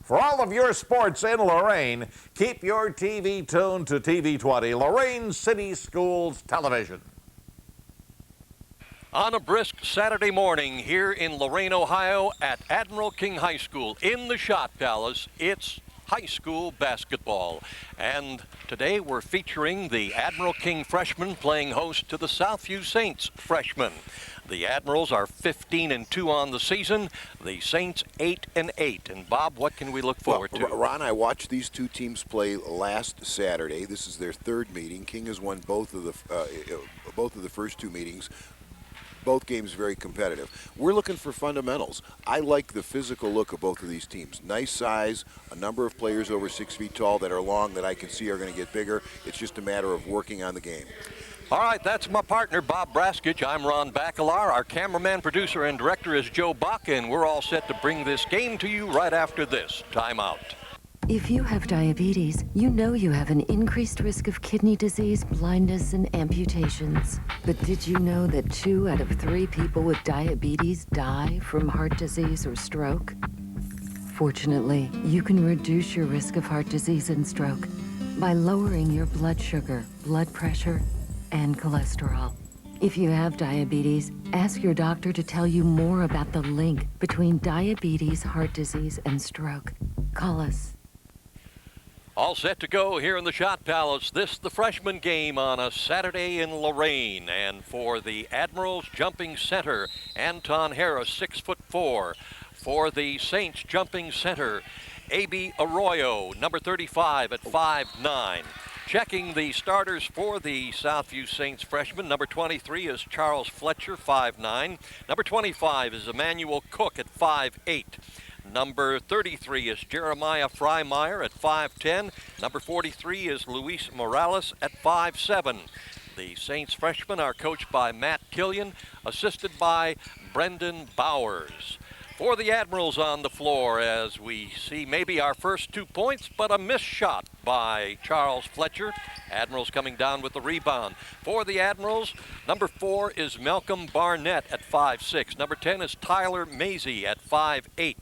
For all of your sports in Lorain, keep your TV tuned to TV 20, Lorain City Schools Television. On a brisk Saturday morning here in Lorain, Ohio at Admiral King High School in the Shot Palace, it's high school basketball. And today we're featuring the Admiral King freshmen playing host to the Southview Saints freshmen. The Admirals are 15-2 on the season. The Saints 8-8. And Bob, what can we look forward to? Ron, I watched these two teams play last Saturday. This is their third meeting. King has won both of the first two meetings. Both games very competitive. We're looking for fundamentals. I like the physical look of both of these teams. Nice size, a number of players over 6 feet tall that are long that I can see are going to get bigger. It's just a matter of working on the game. All right, that's my partner, Bob Braskich. I'm Ron Bacalar. Our cameraman, producer, and director is Joe Bach, and we're all set to bring this game to you right after this timeout. If you have diabetes, you know you have an increased risk of kidney disease, blindness, and amputations. But did you know that 2 out of 3 people with diabetes die from heart disease or stroke? Fortunately, you can reduce your risk of heart disease and stroke by lowering your blood sugar, blood pressure, and cholesterol. If you have diabetes, ask your doctor to tell you more about the link between diabetes, heart disease, and stroke. Call us. All set to go here in the Shot Palace. This the freshman game on a Saturday in Lorain. And for the Admirals jumping center, Anton Harris, 6'4". For the Saints jumping center, A.B. Arroyo, number 35 at 5'9". Checking the starters for the Southview Saints freshman, number 23 is Charles Fletcher, 5'9". Number 25 is Emmanuel Cook at 5'8". Number 33 is Jeremiah Freimeyer at 5'10". Number 43 is Luis Morales at 5'7". The Saints freshmen are coached by Matt Killian, assisted by Brendan Bowers. For the Admirals on the floor, as we see maybe our first 2 points, but a missed shot by Charles Fletcher. Admirals coming down with the rebound. For the Admirals, number 4 is Malcolm Barnett at 5'6". Number 10 is Tyler Mazie at 5'8".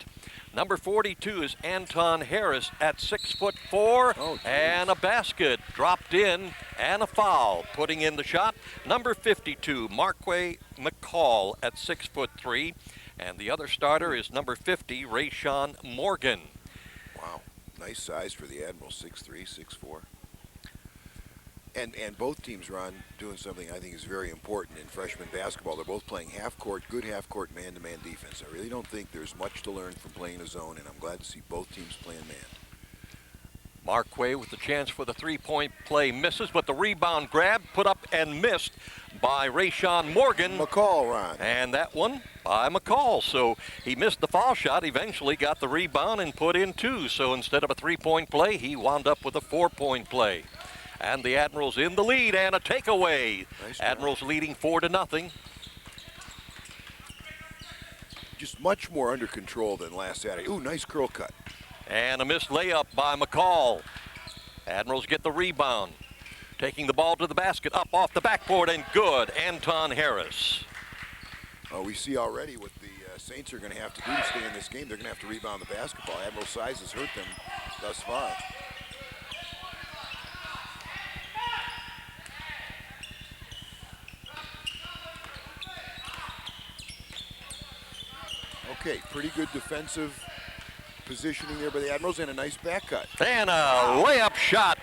Number 42 is Anton Harris at 6'4", and a basket dropped in and a foul, putting in the shot. Number 52, Marquay McCall at 6'3", and the other starter is number 50, Rayshawn Morgan. Wow, nice size for the Admirals, 6'3", 6'4". And both teams, Ron, doing something I think is very important in freshman basketball. They're both playing half-court, good half-court man-to-man defense. I really don't think there's much to learn from playing a zone, and I'm glad to see both teams playing man. Marquay with the chance for the three-point play misses, but the rebound grab put up and missed by Rayshawn Morgan. McCall, Ron. And that one by McCall. So he missed the foul shot, eventually got the rebound and put in 2. So instead of a 3-point play, he wound up with a 4-point play. And the Admirals in the lead and a takeaway. Nice Admirals leading 4-0. Just much more under control than last Saturday. Ooh, nice curl cut. And a missed layup by McCall. Admirals get the rebound. Taking the ball to the basket, up off the backboard, and good. Anton Harris. We see already what the Saints are going to have to do to stay in this game. They're going to have to rebound the basketball. Admiral's size has hurt them thus far. Okay, pretty good defensive positioning there by the Admirals and a nice back cut. And a layup shot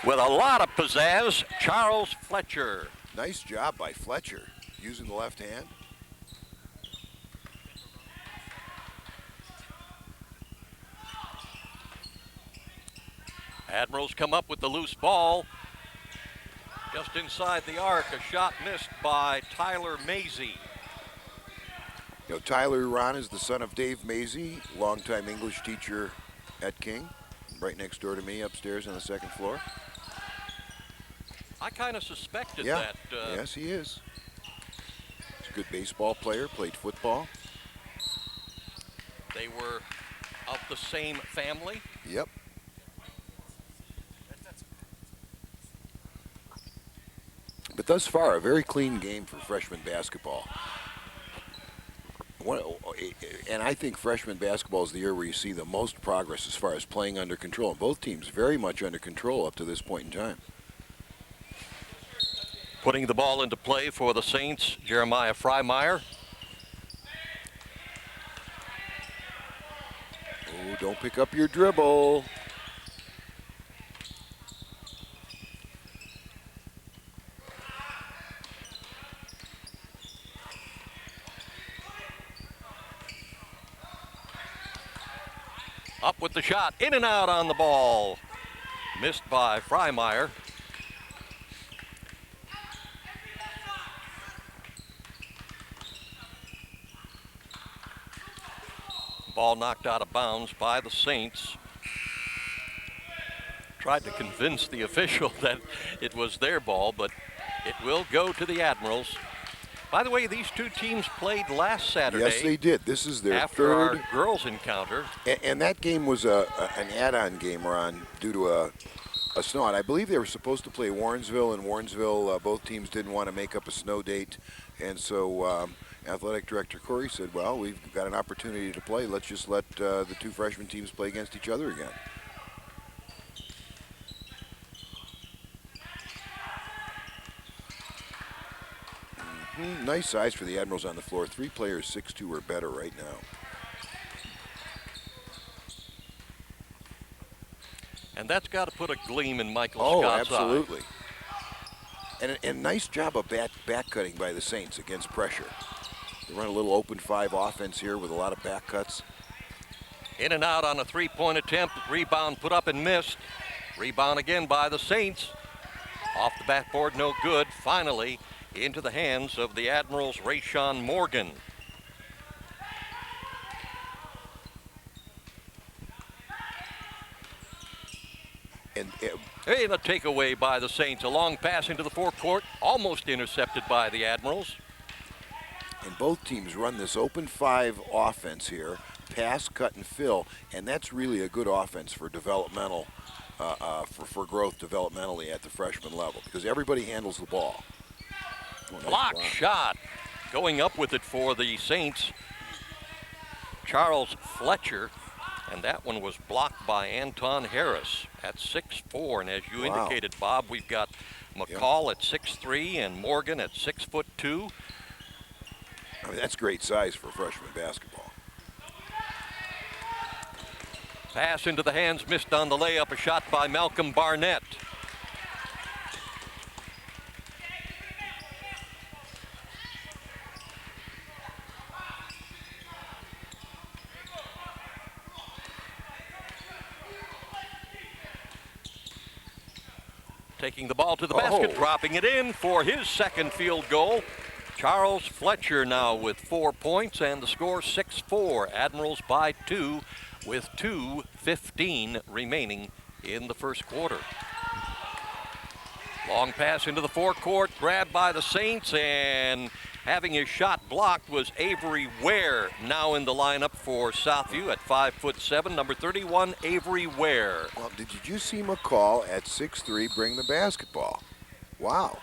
with a lot of pizzazz, Charles Fletcher. Nice job by Fletcher using the left hand. Admirals come up with the loose ball. Just inside the arc, a shot missed by Tyler Mazie. You know, Tyler, Ron, is the son of Dave Mazie, longtime English teacher at King, right next door to me upstairs on the second floor. I kind of suspected yeah. that. Yes, he is. He's a good baseball player, played football. They were of the same family. Yep. But thus far, a very clean game for freshman basketball. And I think freshman basketball is the year where you see the most progress as far as playing under control. And both teams very much under control up to this point in time. Putting the ball into play for the Saints, Jeremiah Freimeyer. Oh, don't pick up your dribble. Up with the shot, in and out on the ball. Missed by Freimeyer. Ball knocked out of bounds by the Saints. Tried to convince the official that it was their ball, but it will go to the Admirals. By the way, these two teams played last Saturday. Yes, they did. This is their after third. Our girls' encounter. And that game was an add-on game, Ron, due to a snow. And I believe they were supposed to play Warrensville, and Warrensville, both teams didn't want to make up a snow date. And so Athletic Director Corey said, well, we've got an opportunity to play. Let's just let the two freshman teams play against each other again. Nice size for the Admirals on the floor. 3 players, 6'2" or better right now. And that's got to put a gleam in Michael Scott's absolutely. eye. And nice job of back cutting by the Saints against pressure. They run a little open 5 offense here with a lot of back cuts. In and out on a 3-point attempt. Rebound put up and missed. Rebound again by the Saints. Off the backboard, no good. Finally, into the hands of the Admirals' Rayshawn Morgan. And a takeaway by the Saints. A long pass into the forecourt, almost intercepted by the Admirals. And both teams run this open 5 offense here, pass, cut, and fill, and that's really a good offense for developmental, for growth developmentally at the freshman level, because everybody handles the ball. Block shot. Going up with it for the Saints, Charles Fletcher. And that one was blocked by Anton Harris at 6'4". And as you indicated, Bob, we've got McCall at 6'3" and Morgan at 6'2". I mean, that's great size for freshman basketball. Pass into the hands, missed on the layup. A shot by Malcolm Barnett. Taking the ball to the basket, dropping it in for his second field goal. Charles Fletcher now with 4 points, and the score 6-4. Admirals by 2 with 2:15 remaining in the first quarter. Long pass into the forecourt, grabbed by the Saints, and having his shot blocked was Avery Ware, now in the lineup for Southview at 5'7", number 31, Avery Ware. Well, did you see McCall at 6'3" bring the basketball? Wow.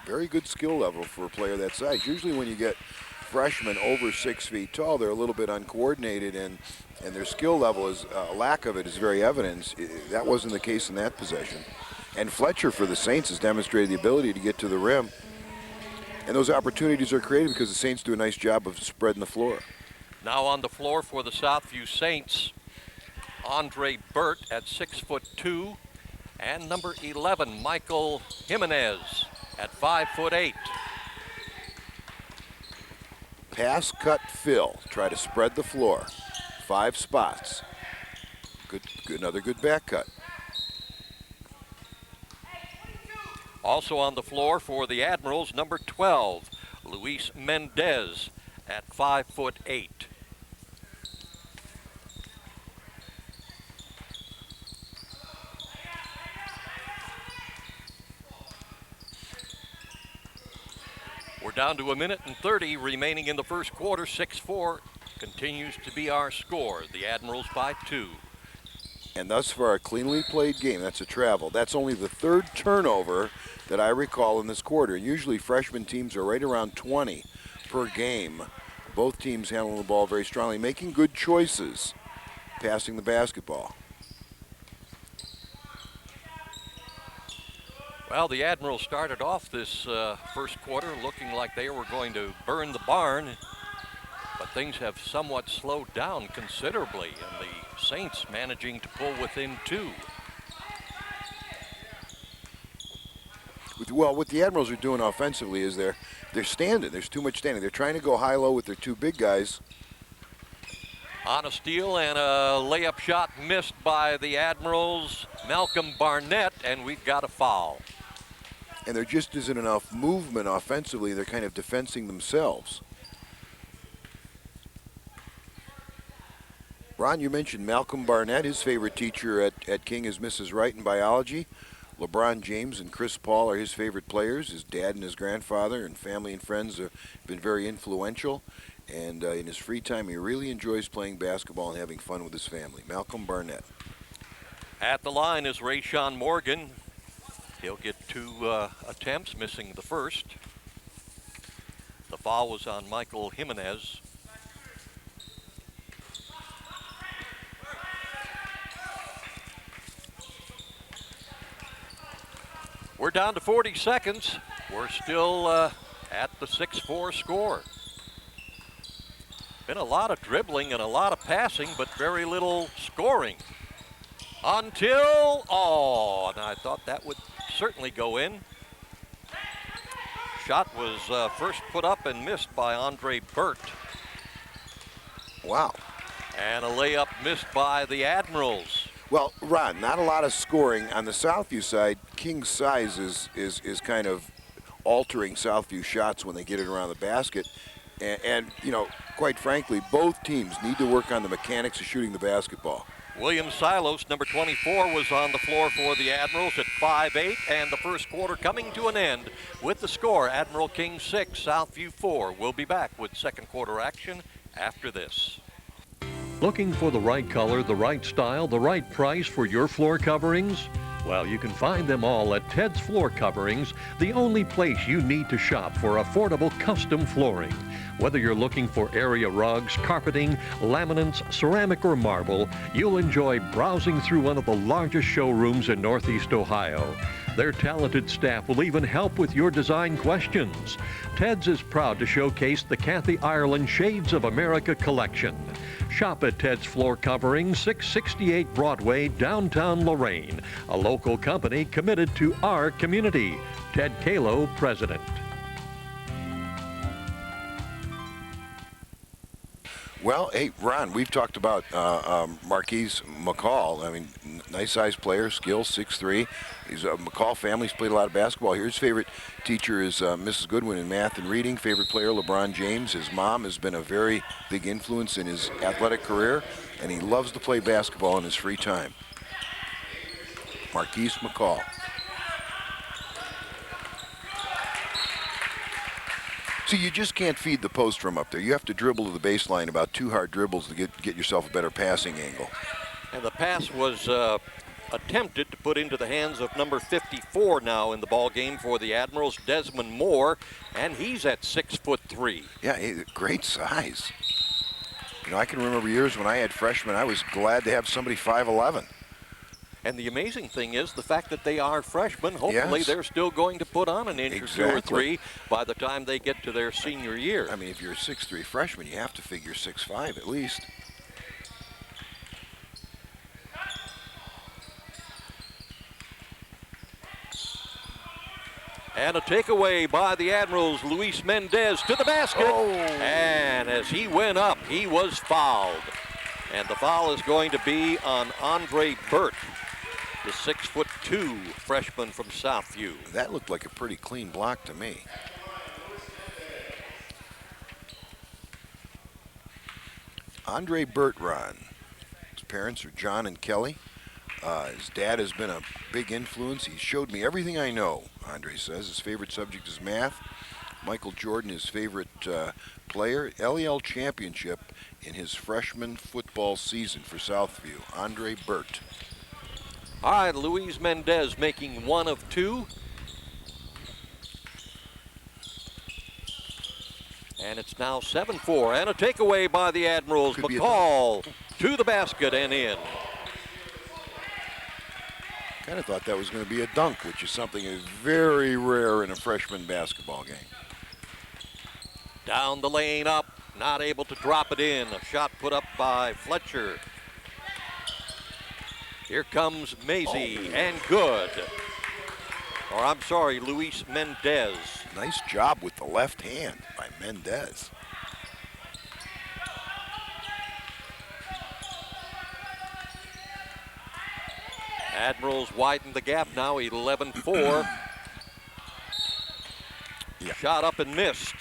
Very good skill level for a player that size. Usually when you get freshmen over 6 feet tall, they're a little bit uncoordinated, and their skill level is, a lack of it is very evident. That wasn't the case in that possession. And Fletcher for the Saints has demonstrated the ability to get to the rim. And those opportunities are created because the Saints do a nice job of spreading the floor. Now on the floor for the Southview Saints, Andre Burt at 6'2", and number 11, Michael Jimenez at 5'8". Pass, cut, fill. Try to spread the floor. 5 spots. Good, another good back cut. Also on the floor for the Admirals, number 12, Luis Mendez at 5'8". We're down to 1:30 remaining in the first quarter. 6-4 continues to be our score. The Admirals by 2. And thus far, a cleanly played game. That's a travel. That's only the 3rd turnover that I recall in this quarter. Usually freshman teams are right around 20 per game, Both teams handling the ball very strongly, making good choices, passing the basketball. Well, the Admiral started off this first quarter looking like they were going to burn the barn, but things have somewhat slowed down considerably, and the Saints managing to pull within 2. What the Admirals are doing offensively is they're standing. There's too much standing. They're trying to go high-low with their 2 big guys. On a steal and a layup shot missed by the Admirals, Malcolm Barnett, and we've got a foul. And there just isn't enough movement offensively. They're kind of defending themselves. Ron, you mentioned Malcolm Barnett. His favorite teacher at King is Mrs. Wright in biology. LeBron James and Chris Paul are his favorite players. His dad and his grandfather and family and friends have been very influential. And in his free time, he really enjoys playing basketball and having fun with his family. Malcolm Barnett. At the line is Rayshawn Morgan. He'll get 2 attempts, missing the first. The foul was on Michael Jimenez. We're down to 40 seconds. We're still at the 6-4 score. Been a lot of dribbling and a lot of passing, but very little scoring. Until, and I thought that would certainly go in. Shot was first put up and missed by Andre Burt. Wow. And a layup missed by the Admirals. Well, Ron, not a lot of scoring. On the Southview side, King's size is kind of altering Southview shots when they get it around the basket. And, you know, quite frankly, both teams need to work on the mechanics of shooting the basketball. William Silos, number 24, was on the floor for the Admirals at 5'8", and the first quarter coming to an end with the score, Admiral King 6, Southview 4. We'll be back with second quarter action after this. Looking for the right color, the right style, the right price for your floor coverings? Well, you can find them all at Ted's Floor Coverings, the only place you need to shop for affordable custom flooring. Whether you're looking for area rugs, carpeting, laminates, ceramic, or marble, you'll enjoy browsing through one of the largest showrooms in Northeast Ohio. Their talented staff will even help with your design questions. Ted's is proud to showcase the Kathy Ireland Shades of America collection. Shop at Ted's Floor Covering, 668 Broadway, downtown Lorain, a local company committed to our community. Ted Kalo, President. Well, hey, Ron, we've talked about Marquise McCall. I mean, nice-sized player, skill, 6'3". He's a McCall family's played a lot of basketball here. His favorite teacher is Mrs. Goodwin in math and reading. Favorite player, LeBron James. His mom has been a very big influence in his athletic career, and he loves to play basketball in his free time. Marquise McCall. See, you just can't feed the post from up there. You have to dribble to the baseline about 2 hard dribbles to get yourself a better passing angle. And the pass was attempted to put into the hands of number 54 now in the ball game for the Admirals, Desmond Moore, and he's at 6'3". Yeah, great size. You know, I can remember years when I had freshmen, I was glad to have somebody 5'11". And the amazing thing is the fact that they are freshmen. Hopefully they're still going to put on an inch or 2 or 3 by the time they get to their senior year. I mean, if you're a 6'3" freshman, you have to figure 6'5" at least. And a takeaway by the Admirals, Luis Mendez to the basket. And as he went up, he was fouled. And the foul is going to be on Andre Burt, the 6'2" freshman from Southview. That looked like a pretty clean block to me. Andre Burt, Ron. His parents are John and Kelly. His dad has been a big influence. He showed me everything I know, Andre says. His favorite subject is math. Michael Jordan, his favorite player. LEL championship in his freshman football season for Southview. Andre Burt. All right, Luis Mendez making 1 of 2. And it's now 7-4, and a takeaway by the Admirals. Could be a McCall to the basket and in. Kind of thought that was going to be a dunk, which is something that is very rare in a freshman basketball game. Down the lane up, not able to drop it in. A shot put up by Fletcher. Here comes Maisie, and good. Or I'm sorry, Luis Mendez. Nice job with the left hand by Mendez. Admirals widen the gap now, 11-4. Yeah. Shot up and missed.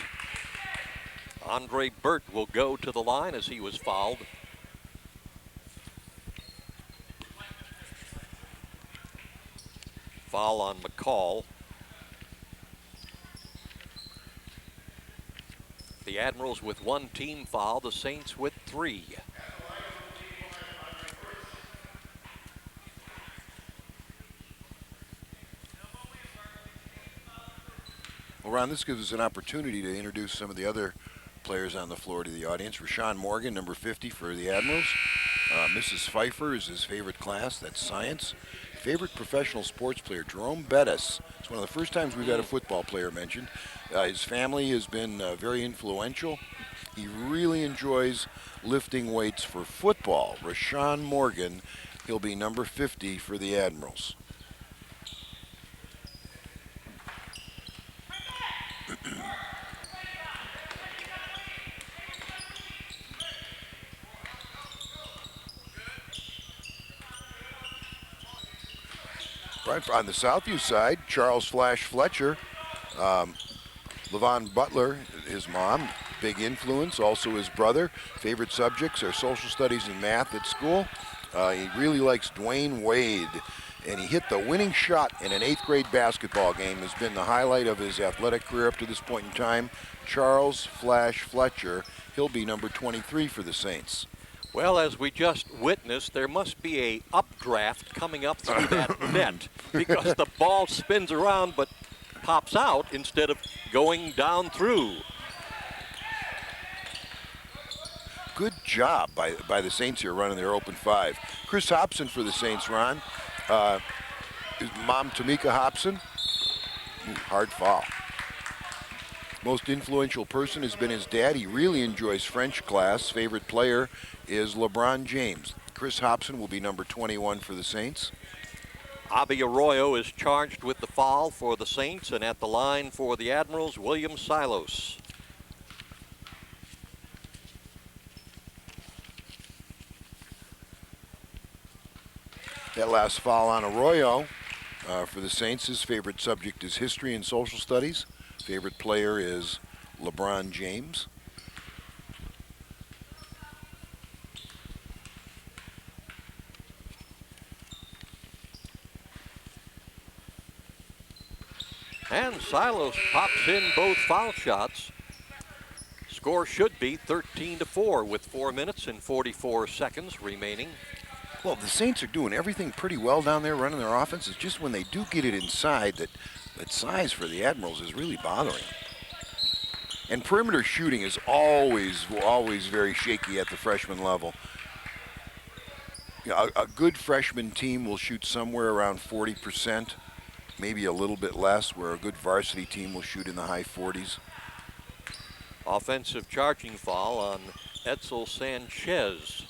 Andre Burt will go to the line as he was fouled. Foul on McCall. The Admirals with one team foul, the Saints with 3. Well, Ron, this gives us an opportunity to introduce some of the other players on the floor to the audience. Rashawn Morgan, number 50 for the Admirals. Mrs. Pfeiffer is his favorite class, that's science. Favorite professional sports player, Jerome Bettis. It's one of the first times we've had a football player mentioned. His family has been very influential. He really enjoys lifting weights for football. Rashawn Morgan, he'll be number 50 for the Admirals. Right on the Southview side, Charles Flash Fletcher, Levon Butler, his mom, big influence, also his brother. Favorite subjects are social studies and math at school. He really likes Dwayne Wade, and he hit the winning shot in an 8th grade basketball game. Has been the highlight of his athletic career up to this point in time. Charles Flash Fletcher, he'll be number 23 for the Saints. Well, as we just witnessed, there must be a updraft coming up through that net because the ball spins around but pops out instead of going down through. Good job by the Saints here running their open 5. Chris Hobson for the Saints, Ron. His mom, Tamika Hobson. Hard foul. Most influential person has been his dad. He really enjoys French class. Favorite player is LeBron James. Chris Hobson will be number 21 for the Saints. Avi Arroyo is charged with the foul for the Saints, and at the line for the Admirals, William Silos. That last foul on Arroyo for the Saints. His favorite subject is history and social studies. Favorite player is LeBron James. And Silos pops in both foul shots. Score should be 13-4 with 4 minutes and 44 seconds remaining. Well, the Saints are doing everything pretty well down there running their offense. It's just when they do get it inside that size for the Admirals is really bothering. And perimeter shooting is always very shaky at the freshman level. You know, a good freshman team will shoot somewhere around 40%, maybe a little bit less, where a good varsity team will shoot in the high 40s. Offensive charging foul on Edsel Sanchez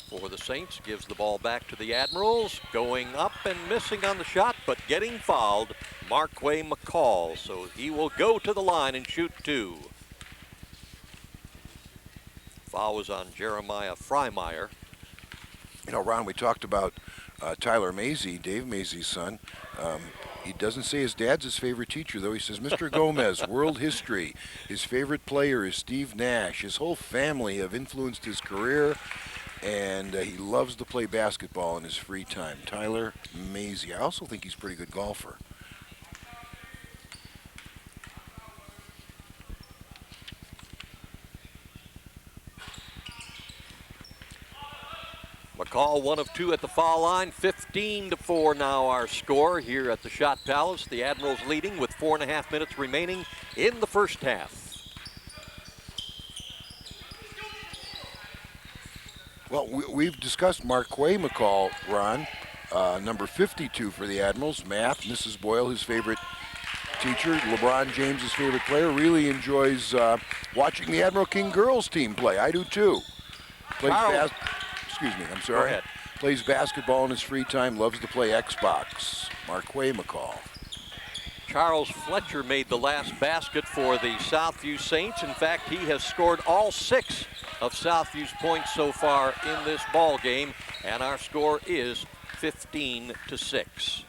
for the Saints. Gives the ball back to the Admirals. Going up and missing on the shot, but getting fouled, Marquay McCall. So he will go to the line and shoot 2. Foul was on Jeremiah Freimeyer. You know, Ron, we talked about Tyler Maisie, Dave Maisie's son. He doesn't say his dad's his favorite teacher, though. He says Mr. Gomez, world history. His favorite player is Steve Nash. His whole family have influenced his career, and he loves to play basketball in his free time. Tyler Maisie. I also think he's a pretty good golfer. McCall 1 of 2 at the foul line. 15-4 now our score here at the Shot Palace. The Admirals leading with 4.5 minutes remaining in the first half. Well, we've discussed Marquay McCall, Ron, number 52 for the Admirals. Math, Mrs. Boyle, his favorite teacher. LeBron James, his favorite player. Really enjoys watching the Admiral King girls team play. I do too. Excuse me, I'm sorry. Go ahead. Plays basketball in his free time. Loves to play Xbox. Marquay McCall. Charles Fletcher made the last basket for the Southview Saints. In fact, he has scored all 6 of Southview's points so far in this ball game, and our score is 15-6.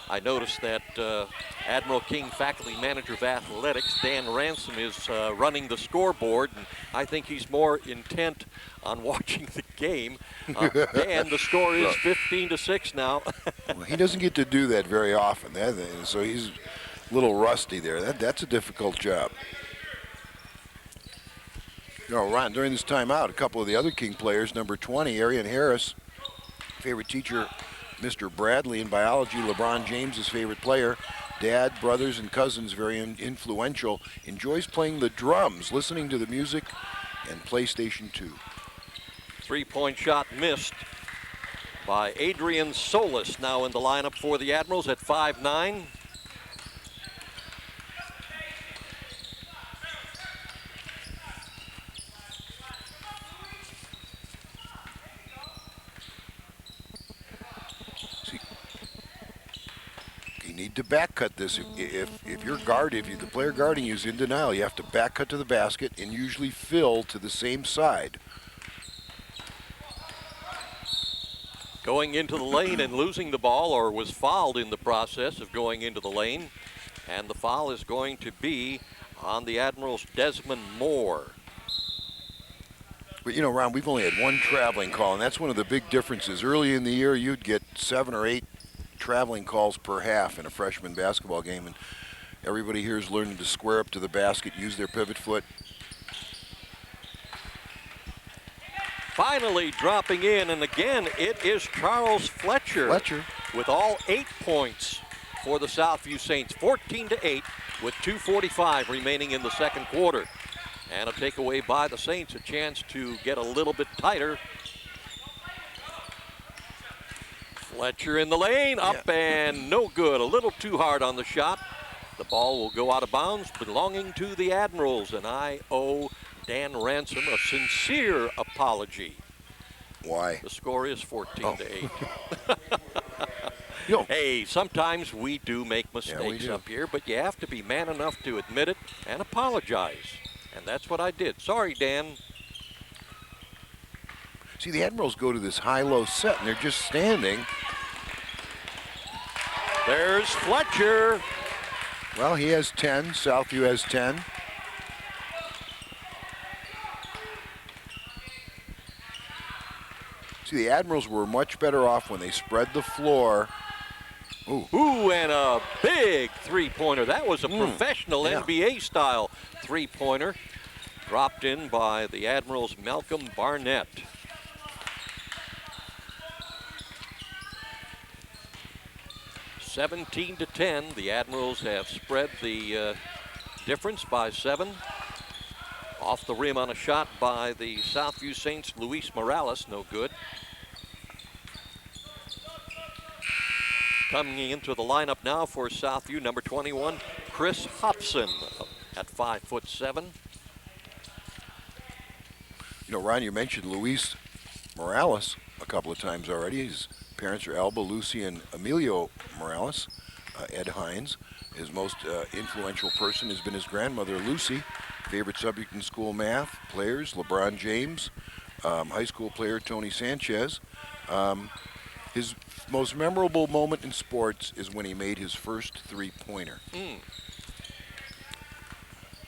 I noticed that Admiral King faculty manager of athletics, Dan Ransom, is running the scoreboard, and I think he's more intent on watching the game. Dan, the score is 15-6 now. Well, he doesn't get to do that very often, so he's a little rusty there. That's a difficult job. You know, Ron, during this timeout, a couple of the other King players, number 20, Arian Harris, favorite teacher, Mr. Bradley in biology, LeBron James' favorite player, dad, brothers, and cousins, very influential, enjoys playing the drums, listening to the music, and PlayStation 2. 3-point shot missed by Adrian Solis, now in the lineup for the Admirals at 5'9". Need to back cut this. If your guard, if the player guarding you is in denial, you have to back cut to the basket and usually fill to the same side. Going into the lane and losing the ball, or was fouled in the process of going into the lane, and the foul is going to be on the Admiral's Desmond Moore. But you know, Ron, we've only had one traveling call, and that's one of the big differences. Early in the year, you'd get 7 or 8 traveling calls per half in a freshman basketball game, and everybody here is learning to square up to the basket, use their pivot foot. Finally dropping in, and again it is Charles Fletcher with all 8 points for the Southview Saints, 14-8 with 2:45 remaining in the second quarter. And a takeaway by the Saints, a chance to get a little bit tighter. Fletcher in the lane, up and no good. A little too hard on the shot. The ball will go out of bounds, belonging to the Admirals, and I owe Dan Ransom a sincere apology. Why? The score is 14-8. Yo. Hey, sometimes we do make mistakes up here, but you have to be man enough to admit it and apologize. And that's what I did. Sorry, Dan. See, the Admirals go to this high-low set, and they're just standing. There's Fletcher. Well, he has 10. Southview has 10. See, the Admirals were much better off when they spread the floor. Ooh, and a big three-pointer. That was a professional NBA-style three-pointer. Dropped in by the Admirals' Malcolm Barnett. (17-10). The Admirals have spread the difference by 7. Off the rim on a shot by the Southview Saints, Luis Morales, no good. Coming into the lineup now for Southview, number 21, Chris Hobson at 5'7". You know, Ron, you mentioned Luis Morales a couple of times already. His parents are Alba, Lucy, and Emilio Morales. Ed Hines, his most influential person, has been his grandmother, Lucy. Favorite subject in school, math. Players, LeBron James. High school player, Tony Sanchez. His most memorable moment in sports is when he made his first three-pointer.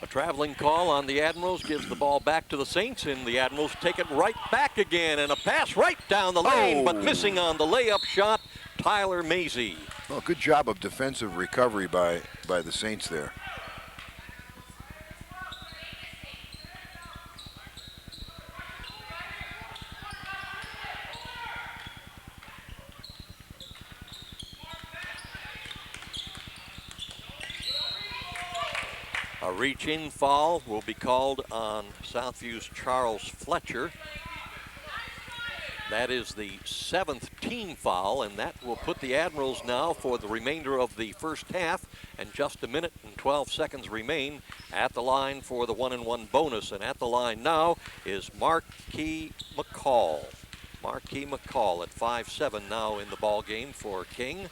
A traveling call on the Admirals gives the ball back to the Saints, and the Admirals take it right back again, and a pass right down the lane, but missing on the layup shot, Tyler Mazie. Well, good job of defensive recovery by the Saints there. A A reach-in foul will be called on Southview's Charles Fletcher. That is the 7th team foul, and that will put the Admirals now for the remainder of the first half, and just a minute and 12 seconds remain at the line for the 1-and-1 bonus. And at the line now is Marquis McCall. Marquis McCall at 5'7" now in the ball game for King.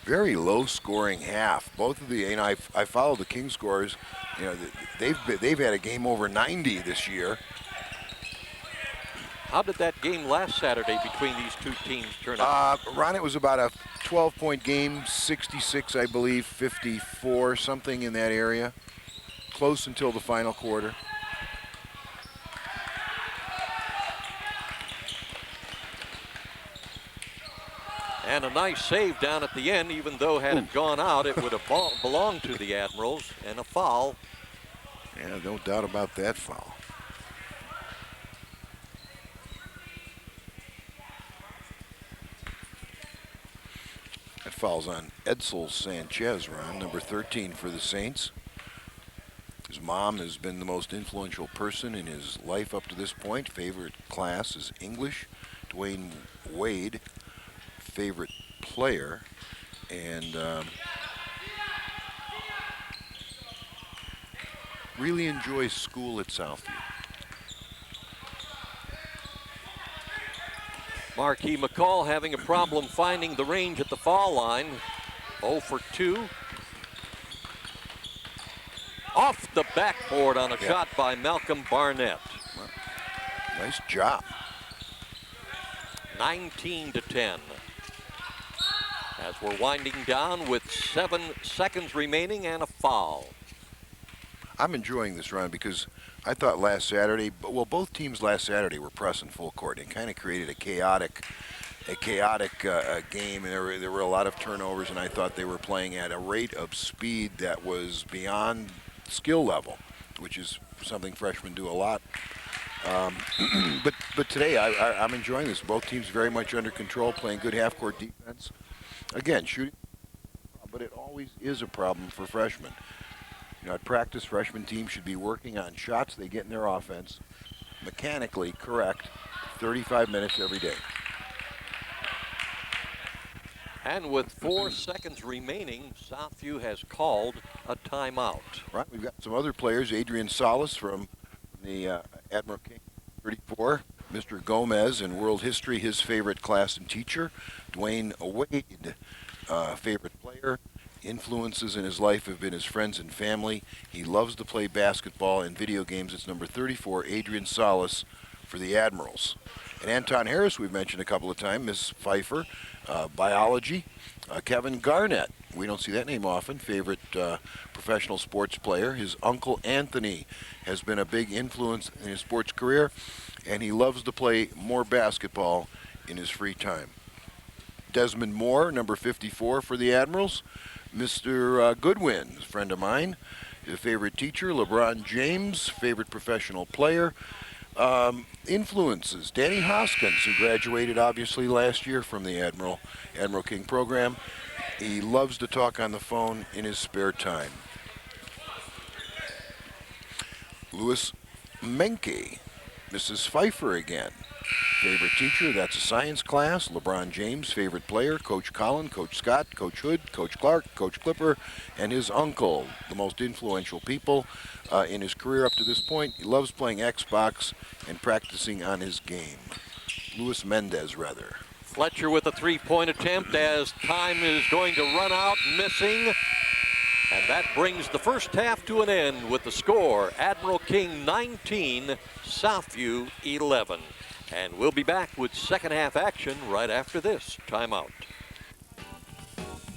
Very low-scoring half. Both of the, and I followed the King scores. You know, they've had a game over 90 this year. How did that game last Saturday between these two teams turn out? Ron, it was about a 12-point game, 66, I believe, 54, something in that area. Close until the final quarter. And a nice save down at the end, even though had it gone out, it would have belonged to the Admirals, and a foul. Yeah, no doubt about that foul. That foul's on Edsel Sanchez, Ron, number 13 for the Saints. His mom has been the most influential person in his life up to this point. Favorite class is English. Dwayne Wade, favorite player, and really enjoys school at Southview. Marquis McCall having a problem finding the range at the foul line. 0 for 2. Off the backboard on a shot by Malcolm Barnett. Well, nice job. 19-10. As we're winding down with 7 seconds remaining and a foul. I'm enjoying this run because I thought last Saturday, well, both teams last Saturday were pressing full court and kind of created a chaotic game, and there were a lot of turnovers, and I thought they were playing at a rate of speed that was beyond skill level, which is something freshmen do a lot. But today I'm enjoying this. Both teams very much under control, playing good half-court defense. Again, shooting, but it always is a problem for freshmen. You know, at practice, freshman teams should be working on shots they get in their offense, mechanically correct, 35 minutes every day. And with 4 seconds remaining, Southview has called a timeout. Right, we've got some other players. Adrian Salas from the Admiral King, 34. Mr. Gomez in world history, his favorite class and teacher. Dwayne Wade, favorite player. Influences in his life have been his friends and family. He loves to play basketball and video games. It's number 34, Adrian Salas for the Admirals. And Anton Harris, we've mentioned a couple of times, Miss Pfeiffer, biology. Kevin Garnett, we don't see that name often, favorite professional sports player. His uncle Anthony has been a big influence in his sports career, and he loves to play more basketball in his free time. Desmond Moore, number 54 for the Admirals. Mr. Goodwin, a friend of mine, his favorite teacher. LeBron James, favorite professional player. Influences, Danny Hoskins, who graduated obviously last year from the Admiral King program. He loves to talk on the phone in his spare time. Louis Menke, Mrs. Pfeiffer again. Favorite teacher, that's a science class. LeBron James, favorite player. Coach Collin, Coach Scott, Coach Hood, Coach Clark, Coach Clipper, and his uncle, the most influential people in his career up to this point. He loves playing Xbox and practicing on his game. Luis Mendez, rather. Fletcher with a three-point attempt as time is going to run out, missing. And that brings the first half to an end with the score, Admiral King 19, Southview 11. And we'll be back with second half action right after this timeout.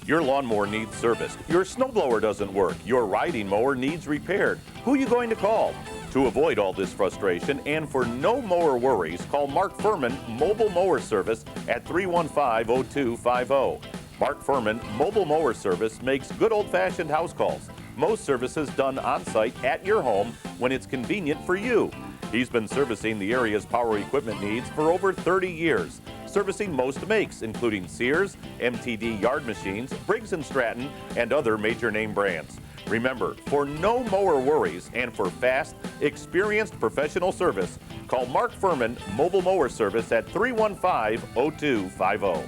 Your lawnmower needs serviced. Your snowblower doesn't work. Your riding mower needs repaired. Who are you going to call? To avoid all this frustration and for no mower worries, call Mark Furman Mobile Mower Service at 315-0250. Mark Furman Mobile Mower Service makes good old-fashioned house calls. Most services done on-site at your home when it's convenient for you. He's been servicing the area's power equipment needs for over 30 years. servicing most makes, including Sears, MTD yard machines, Briggs & Stratton, and other major name brands. Remember, for no mower worries and for fast, experienced professional service, call Mark Furman Mobile Mower Service at 315-0250.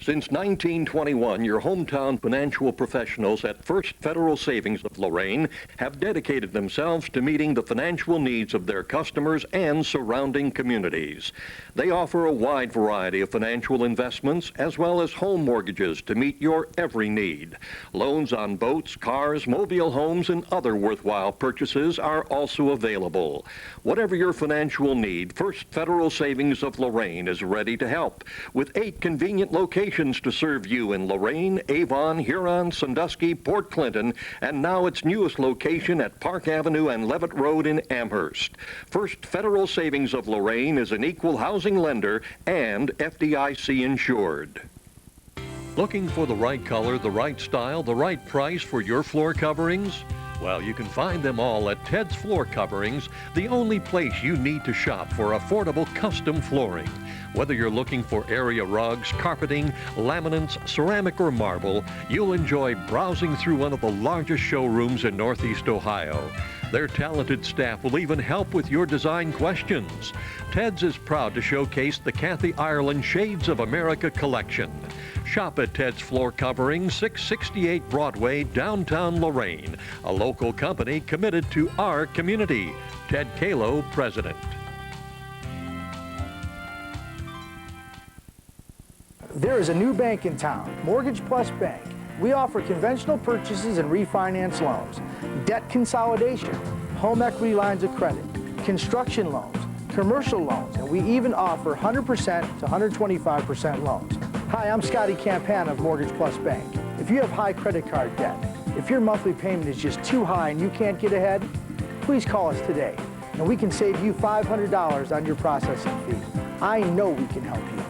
Since 1921, your hometown financial professionals at First Federal Savings of Lorain have dedicated themselves to meeting the financial needs of their customers and surrounding communities. They offer a wide variety of financial investments as well as home mortgages to meet your every need. Loans on boats, cars, mobile homes, and other worthwhile purchases are also available. Whatever your financial need, First Federal Savings of Lorain is ready to help with 8 convenient locations to serve you in Lorain, Avon, Huron, Sandusky, Port Clinton, and now its newest location at Park Avenue and Levitt Road in Amherst. First Federal Savings of Lorain is an equal housing lender and FDIC insured. Looking for the right color, the right style, the right price for your floor coverings? Well, you can find them all at Ted's Floor Coverings, the only place you need to shop for affordable custom flooring. Whether you're looking for area rugs, carpeting, laminates, ceramic, or marble, you'll enjoy browsing through one of the largest showrooms in Northeast Ohio. Their talented staff will even help with your design questions. Ted's is proud to showcase the Kathy Ireland Shades of America collection. Shop at Ted's Floor Covering, 668 Broadway, downtown Lorain, a local company committed to our community. Ted Kalo, President. There is a new bank in town, Mortgage Plus Bank. We offer conventional purchases and refinance loans, debt consolidation, home equity lines of credit, construction loans, commercial loans, and we even offer 100% to 125% loans. Hi, I'm Scotty Campan of Mortgage Plus Bank. If you have high credit card debt, if your monthly payment is just too high and you can't get ahead, please call us today, and we can save you $500 on your processing fee. I know we can help you.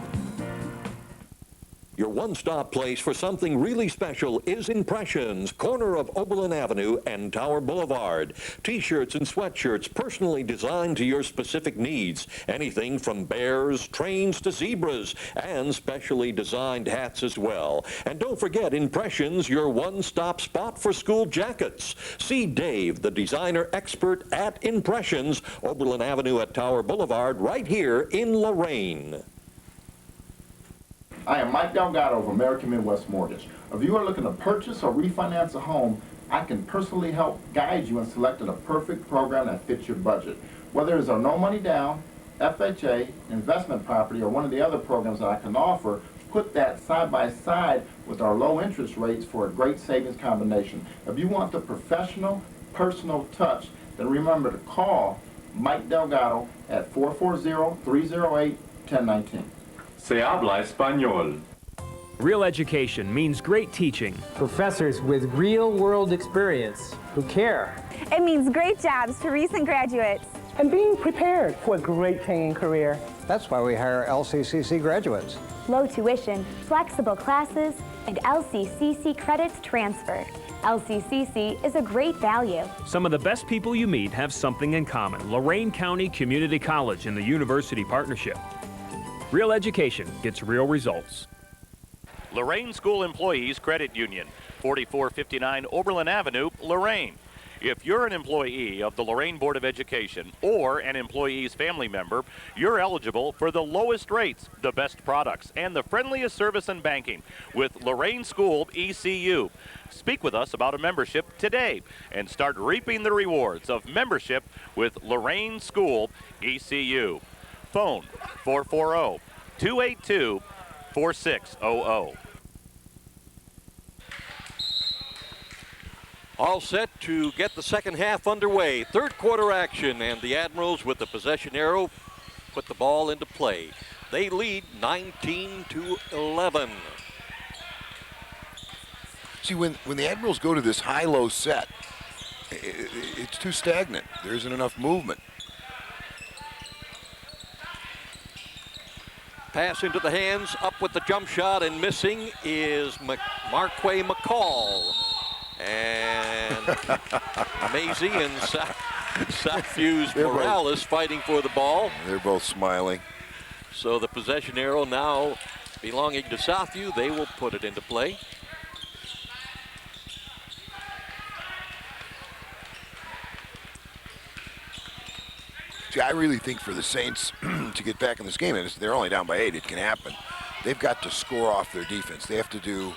Your one-stop place for something really special is Impressions, corner of Oberlin Avenue and Tower Boulevard. T-shirts and sweatshirts personally designed to your specific needs. Anything from bears, trains to zebras, and specially designed hats as well. And don't forget Impressions, your one-stop spot for school jackets. See Dave, the designer expert at Impressions, Oberlin Avenue at Tower Boulevard, right here in Lorain. I am Mike Delgado of American Midwest Mortgage. If you are looking to purchase or refinance a home, I can personally help guide you in selecting a perfect program that fits your budget. Whether it's a no money down, FHA, investment property, or one of the other programs that I can offer, put that side by side with our low interest rates for a great savings combination. If you want the professional, personal touch, then remember to call Mike Delgado at 440-308-1019. Se habla español. Real education means great teaching. Professors with real-world experience who care. It means great jobs for recent graduates. And being prepared for a great paying career. That's why we hire LCCC graduates. Low tuition, flexible classes, and LCCC credits transfer. LCCC is a great value. Some of the best people you meet have something in common. Lorain County Community College and the University Partnership. Real education gets real results. Lorain School Employees Credit Union, 4459 Oberlin Avenue, Lorain. If you're an employee of the Lorain Board of Education or an employee's family member, you're eligible for the lowest rates, the best products, and the friendliest service and banking with Lorain School ECU. Speak with us about a membership today and start reaping the rewards of membership with Lorain School ECU. Phone 440-282-4600. All set to get the second half underway. Third quarter action, and the Admirals with the possession arrow put the ball into play. They lead 19-11. See, when the Admirals go to this high-low set, it's too stagnant. There isn't enough movement. Pass into the hands, up with the jump shot, and missing is Marquay McCall. And Maisie and Southview's Morales fighting for the ball. They're both smiling. So the possession arrow now belonging to Southview. They will put it into play. See, I really think for the Saints to get back in this game, and they're only down by 8, it can happen. They've got to score off their defense. They have to do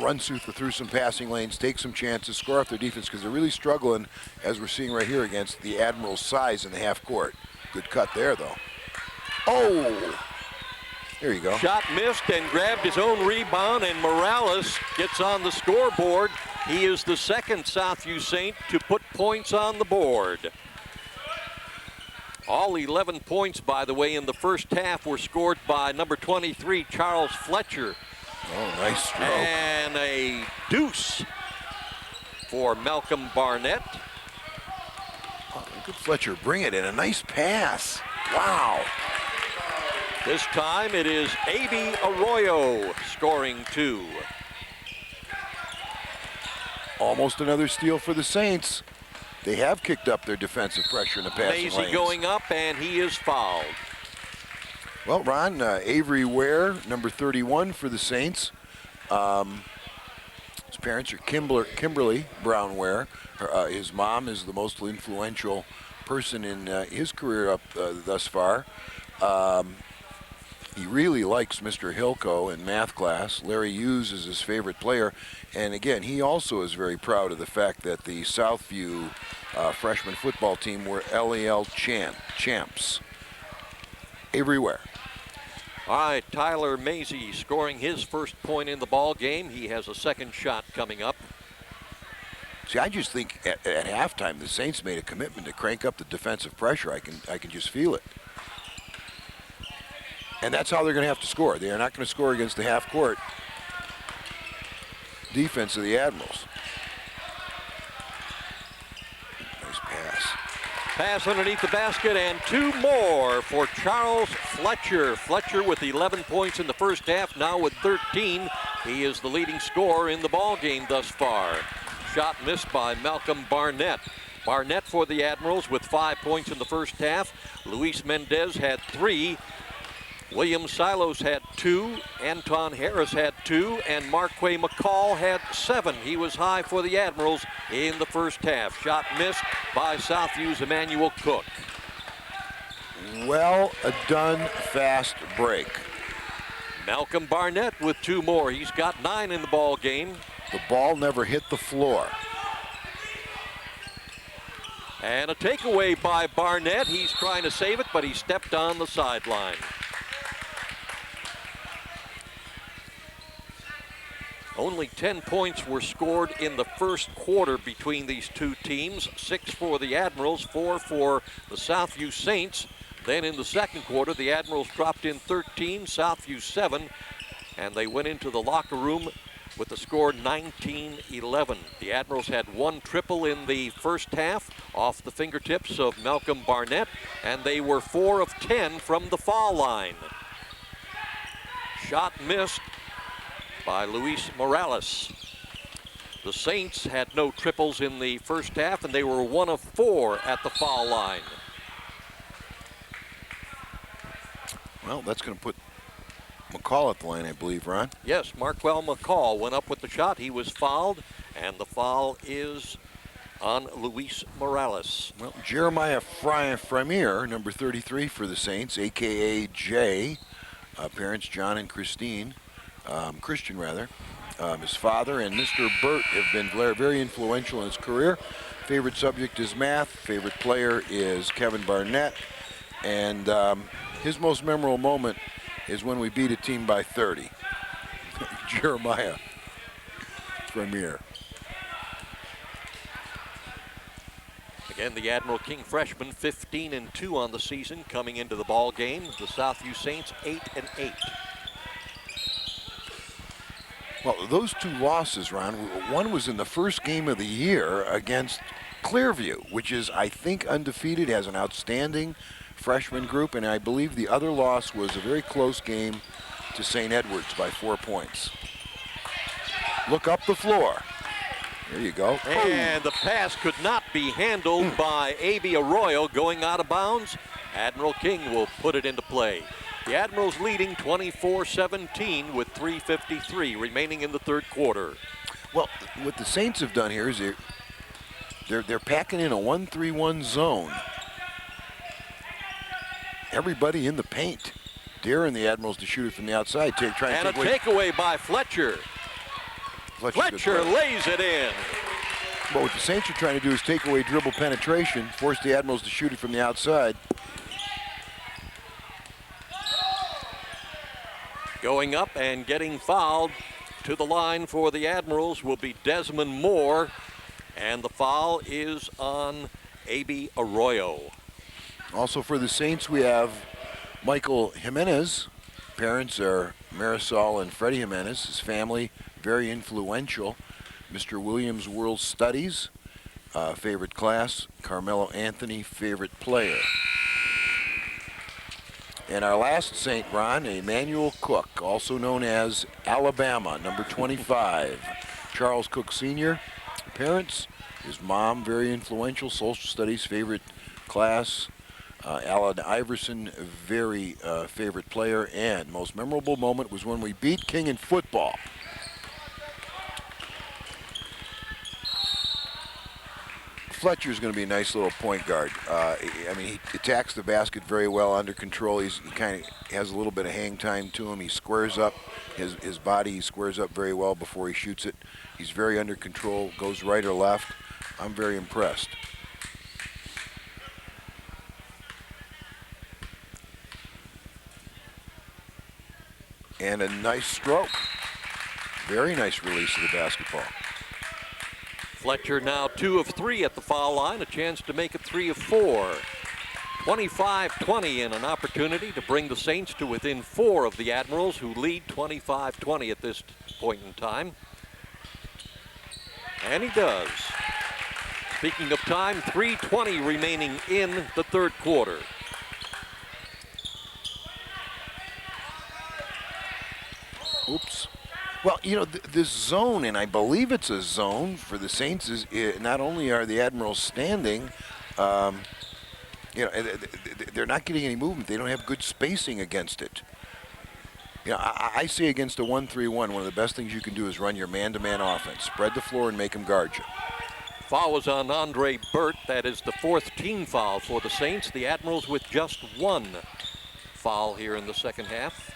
run through some passing lanes, take some chances, score off their defense, because they're really struggling, as we're seeing right here, against the Admiral's size in the half court. Good cut there, though. Oh! There you go. Shot missed and grabbed his own rebound, and Morales gets on the scoreboard. He is the second Southview Saint to put points on the board. All 11 points, by the way, in the first half were scored by number 23, Charles Fletcher. Oh, nice stroke. And a deuce for Malcolm Barnett. Oh, look at Fletcher bring it in. A nice pass. Wow. This time it is A.B. Arroyo scoring 2. Almost another steal for the Saints. They have kicked up their defensive pressure in the passing lanes. Macy going up, and he is fouled. Well, Ron, Avery Ware, number 31 for the Saints. His parents are Kimberly Brown Ware. His mom is the most influential person in his career up thus far. He really likes Mr. Hilko in math class. Larry Hughes is his favorite player. And again, he also is very proud of the fact that the Southview freshman football team were LEL champs. Avery Ware. All right, Tyler Mazy scoring his first point in the ball game. He has a second shot coming up. See, I just think at halftime the Saints made a commitment to crank up the defensive pressure. I can just feel it. And that's how they're going to have to score. They are not going to score against the half-court defense of the Admirals. Nice pass. Pass underneath the basket, and 2 more for Charles Fletcher. Fletcher with 11 points in the first half, now with 13. He is the leading scorer in the ball game thus far. Shot missed by Malcolm Barnett. Barnett for the Admirals with 5 points in the first half. Luis Mendez had 3. William Silos had 2, Anton Harris had 2, and Marquay McCall had 7. He was high for the Admirals in the first half. Shot missed by Southview's Emmanuel Cook. Well done, fast break. Malcolm Barnett with 2 more. He's got 9 in the ball game. The ball never hit the floor. And a takeaway by Barnett. He's trying to save it, but he stepped on the sideline. Only 10 points were scored in the first quarter between these two teams. 6 for the Admirals, 4 for the Southview Saints. Then in the second quarter, the Admirals dropped in 13, Southview 7, and they went into the locker room with the score 19-11. The Admirals had 1 triple in the first half off the fingertips of Malcolm Barnett, and they were 4 of 10 from the foul line. Shot missed by Luis Morales. The Saints had no triples in the first half, and they were 1 of 4 at the foul line. Well, that's going to put McCall at the line, I believe, Ron. Yes, Marquell McCall went up with the shot. He was fouled, and the foul is on Luis Morales. Well, Jeremiah Fremier, number 33 for the Saints, a.k.a. Jay. Parents John and Christine. Christian, rather. His father and Mr. Burt have been very influential in his career. Favorite subject is math. Favorite player is Kevin Barnett. And his most memorable moment is when we beat a team by 30. Jeremiah Fremier. Again, the Admiral King freshman, 15-2 on the season coming into the ball game. The Southview Saints, 8-8. Well, those 2 losses, Ron, one was in the first game of the year against Clearview, which is, I think, undefeated, has an outstanding freshman group, and I believe the other loss was a very close game to St. Edwards by 4 points. Look up the floor. There you go. And the pass could not be handled by A.B. Arroyo going out of bounds. Admiral King will put it into play. The Admirals leading 24-17 with 3:53 remaining in the third quarter. Well, what the Saints have done here is they're packing in a 1-3-1 zone. Everybody in the paint. Daring the Admirals to shoot it from the outside. And a takeaway by Fletcher. Fletcher lays it in. But what the Saints are trying to do is take away dribble penetration, force the Admirals to shoot it from the outside. Going up and getting fouled to the line for the Admirals will be Desmond Moore. And the foul is on A.B. Arroyo. Also for the Saints, we have Michael Jimenez. Parents are Marisol and Freddie Jimenez. His family, very influential. Mr. Williams World Studies, favorite class. Carmelo Anthony, favorite player. And our last Saint, Ron, Emmanuel Cook, also known as Alabama, number 25. Charles Cook Sr., parents, his mom, very influential, social studies, favorite class. Allen Iverson, very favorite player, and most memorable moment was when we beat King in football. Fletcher's going to be a nice little point guard. I mean, he attacks the basket very well, under control. He kind of has a little bit of hang time to him. He squares up his body. He squares up very well before he shoots it. He's very under control, goes right or left. I'm very impressed. And a nice stroke. Very nice release of the basketball. Fletcher now 2 of 3 at the foul line, a chance to make it 3 of 4. 25-20 and an opportunity to bring the Saints to within 4 of the Admirals, who lead 25-20 at this point in time. And he does. Speaking of time, 3:20 remaining in the third quarter. Oops. Well, you know, this zone, and I believe it's a zone for the Saints, is not only are the Admirals standing, you know, they're not getting any movement. They don't have good spacing against it. You know, I say against a 1-3-1, one of the best things you can do is run your man-to-man offense. Spread the floor and make them guard you. Foul was on Andre Burt. That is the 4th team foul for the Saints. The Admirals with just 1 foul here in the second half.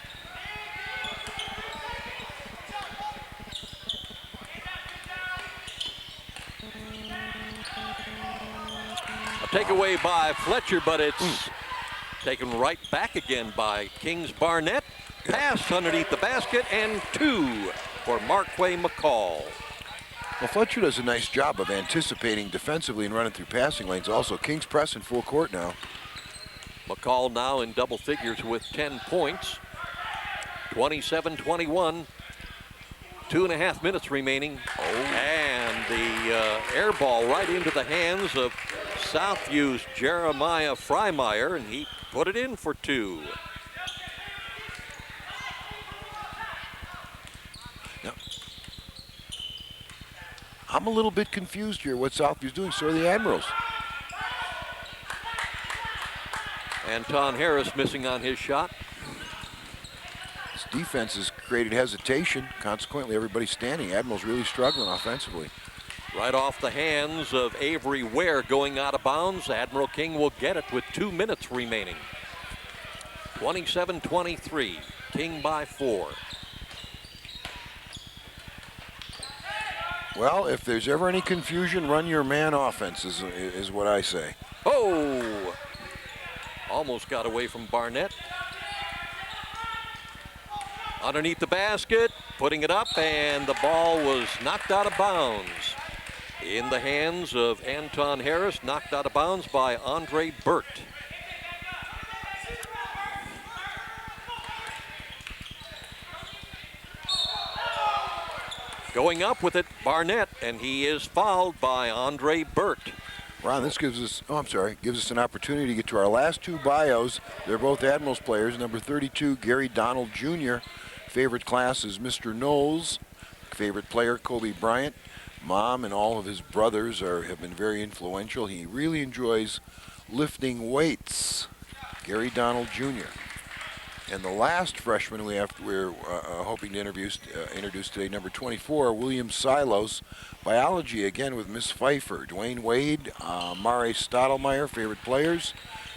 Takeaway by Fletcher, but it's taken right back again by King's Barnett. Pass underneath the basket, and 2 for Marquay McCall. Well, Fletcher does a nice job of anticipating defensively and running through passing lanes. Also, King's press in full court now. McCall now in double figures with 10 points. 27-21. 2.5 minutes remaining. And the air ball right into the hands of Southview's Jeremiah Freimeyer, and he put it in for 2. Now, I'm a little bit confused here what Southview's doing. So are the Admirals. Anton Harris missing on his shot. This defense has created hesitation. Consequently, everybody's standing. Admirals really struggling offensively. Right off the hands of Avery Ware going out of bounds. Admiral King will get it with 2 minutes remaining. 27-23. King by 4. Well, if there's ever any confusion, run your man offense is what I say. Oh! Almost got away from Barnett. Underneath the basket, putting it up, and the ball was knocked out of bounds. In the hands of Anton Harris, knocked out of bounds by Andre Burt. Going up with it, Barnett, and he is fouled by Andre Burt. Ron, this gives us an opportunity to get to our last 2 bios. They're both Admirals players. Number 32, Gary Donald Jr. Favorite class is Mr. Knowles. Favorite player, Kobe Bryant. Mom and all of his brothers have been very influential. He really enjoys lifting weights. Gary Donald Jr. And the last freshman we're hoping to introduce today, number 24, William Silos, biology again with Miss Pfeiffer. Dwayne Wade, Mare Stottlemyre, favorite players,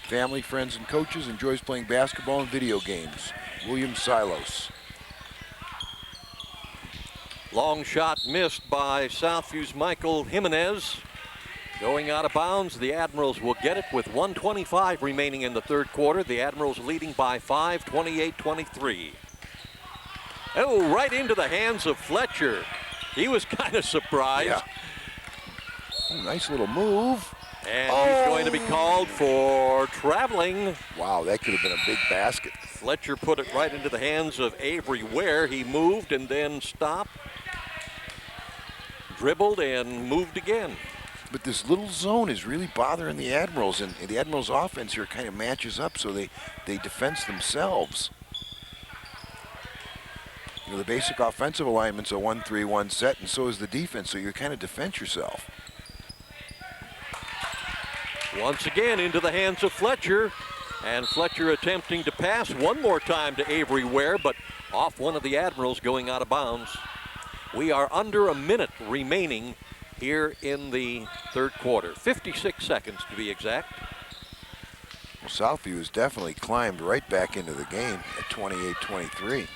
family, friends, and coaches, enjoys playing basketball and video games. William Silos. Long shot missed by Southview's Michael Jimenez. Going out of bounds, the Admirals will get it with 1:25 remaining in the third quarter. The Admirals leading by 5, 28-23. Oh, right into the hands of Fletcher. He was kind of surprised. Yeah. Oh, nice little move. And he's going to be called for traveling. Wow, that could have been a big basket. Fletcher put it right into the hands of Avery Ware. He moved and then stopped, dribbled, and moved again. But this little zone is really bothering the Admirals, and the Admirals' offense here kind of matches up, so they defense themselves. You know, the basic offensive alignment's a 1-3-1 set, and so is the defense, so you kind of defend yourself. Once again into the hands of Fletcher, and Fletcher attempting to pass one more time to Avery Ware, but off one of the Admirals going out of bounds. We are under a minute remaining here in the third quarter. 56 seconds to be exact. Well, Southview has definitely climbed right back into the game at 28-23.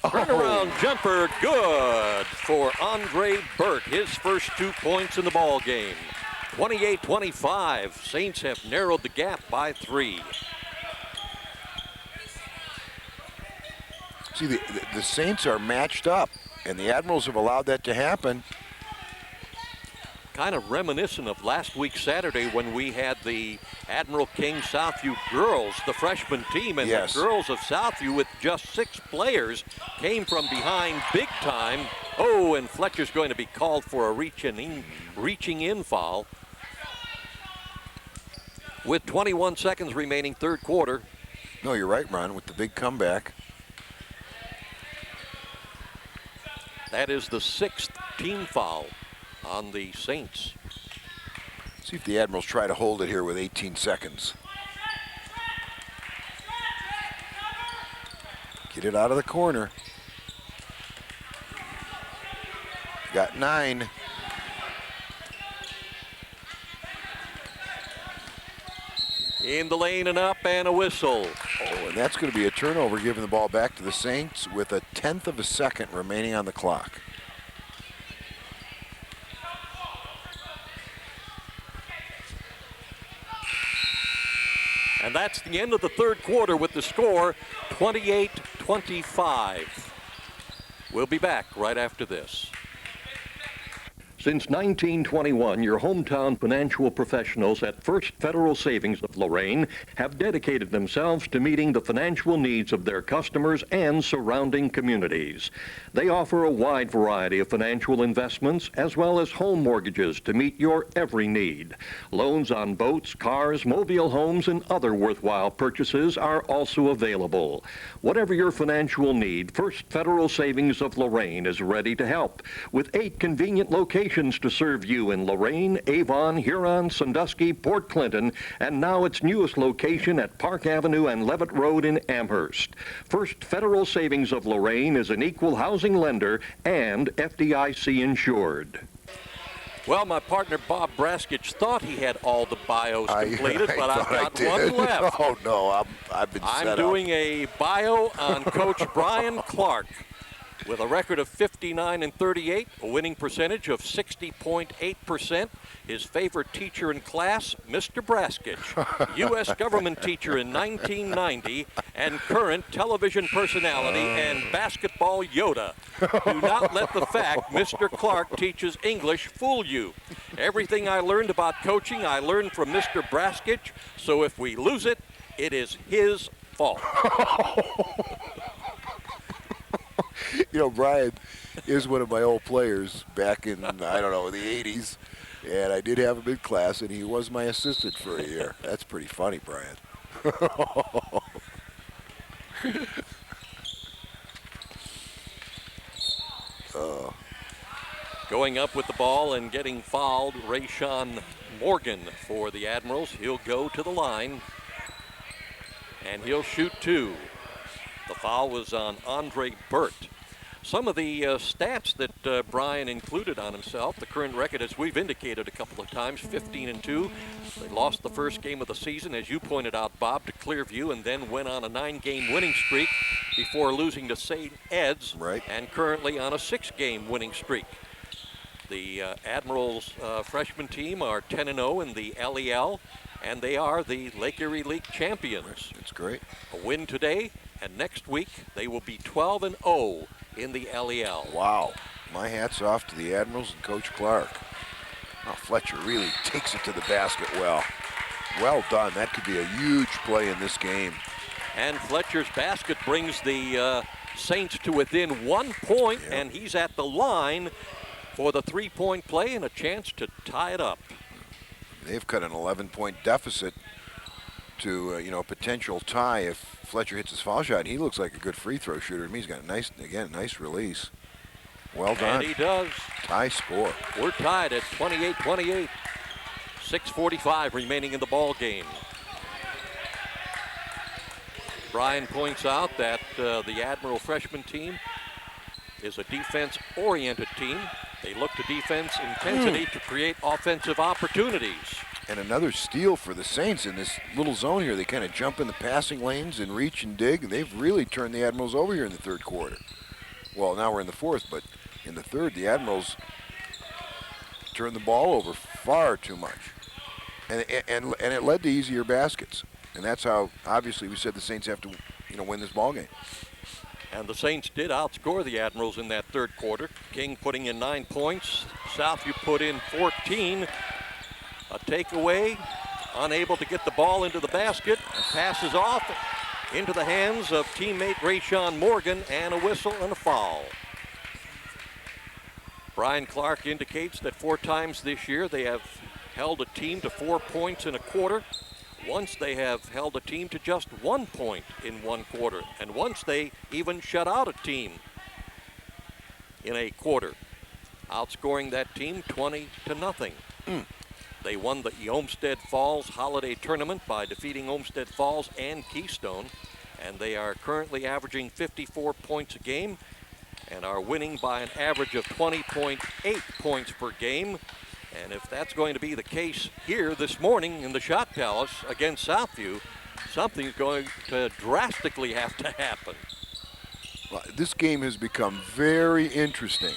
Turnaround jumper, good for Andre Burt. His first 2 points in the ball game. 28-25. Saints have narrowed the gap by 3. See, the Saints are matched up, and the Admirals have allowed that to happen. Kind of reminiscent of last week Saturday when we had the Admiral King Southview girls, the freshman team, and yes, the girls of Southview with just 6 players came from behind big time. Oh, and Fletcher's going to be called for a reaching in foul. With 21 seconds remaining, third quarter. No, you're right, Ron, with the big comeback. That is the 6th team foul on the Saints. See if the Admirals try to hold it here with 18 seconds. Get it out of the corner. Got 9. In the lane and up, and a whistle. Oh, and that's going to be a turnover, giving the ball back to the Saints with 1/10 of a second remaining on the clock. And that's the end of the third quarter with the score 28-25. We'll be back right after this. Since 1921, your hometown financial professionals at First Federal Savings of Lorain have dedicated themselves to meeting the financial needs of their customers and surrounding communities. They offer a wide variety of financial investments as well as home mortgages to meet your every need. Loans on boats, cars, mobile homes, and other worthwhile purchases are also available. Whatever your financial need, First Federal Savings of Lorain is ready to help with 8 convenient locations to serve you in Lorain, Avon, Huron, Sandusky, Port Clinton, and now its newest location at Park Avenue and Levitt Road in Amherst. First Federal Savings of Lorain is an equal housing lender and FDIC insured. Well, my partner Bob Braskich thought he had all the bios completed, but I've got one left. Oh no, I've been set I'm doing a bio on Coach Brian Clark. With a record of 59-38, a winning percentage of 60.8%. His favorite teacher in class, Mr. Braskich, U.S. government teacher in 1990, and current television personality and basketball Yoda. Do not let the fact Mr. Clark teaches English fool you. Everything I learned about coaching, I learned from Mr. Braskich, so if we lose it, it is his fault. You know, Brian is one of my old players back in, I don't know, the 80s. And I did have him in class, and he was my assistant for a year. That's pretty funny, Brian. Going up with the ball and getting fouled, Rayshawn Morgan for the Admirals. He'll go to the line, and he'll shoot 2. The foul was on Andre Burt. Some of the stats that Brian included on himself, the current record, as we've indicated a couple of times, 15-2. They lost the first game of the season, as you pointed out, Bob, to Clearview, and then went on a 9-game winning streak before losing to St. Ed's, and currently on a 6-game winning streak. The Admirals freshman team are 10-0 in the LEL, and they are the Lake Erie League champions. That's great. A win today, and next week they will be 12-0 in the LEL. Wow. My hat's off to the Admirals and Coach Clark. Oh, Fletcher really takes it to the basket well. Well done. That could be a huge play in this game. And Fletcher's basket brings the Saints to within 1 point, and he's at the line for the 3-point play and a chance to tie it up. They've cut an 11-point deficit to a potential tie if Fletcher hits his foul shot. He looks like a good free throw shooter. I mean, he's got a nice release. Well done. And he does. Tie score. We're tied at 28-28. 6:45 remaining in the ball game. Brian points out that the Admiral freshman team is a defense-oriented team. They look to defense intensity to create offensive opportunities. And another steal for the Saints in this little zone here. They kind of jump in the passing lanes and reach and dig. And they've really turned the Admirals over here in the third quarter. Well, now we're in the fourth, but in the third, the Admirals turned the ball over far too much. And it led to easier baskets. And that's how, obviously, we said the Saints have to, win this ball game. And the Saints did outscore the Admirals in that third quarter. King putting in 9 points. Southview put in 14. A takeaway, unable to get the ball into the basket. Passes off into the hands of teammate Rayshawn Morgan, and a whistle and a foul. Brian Clark indicates that 4 times this year they have held a team to 4 points in a quarter. Once they have held a team to just 1 point in 1 quarter. And once they even shut out a team in a quarter, outscoring that team 20-0. They won the Olmsted Falls Holiday Tournament by defeating Olmsted Falls and Keystone, and they are currently averaging 54 points a game and are winning by an average of 20.8 points per game. And if that's going to be the case here this morning in the Shot Palace against Southview, something's going to drastically have to happen. Well, this game has become very interesting.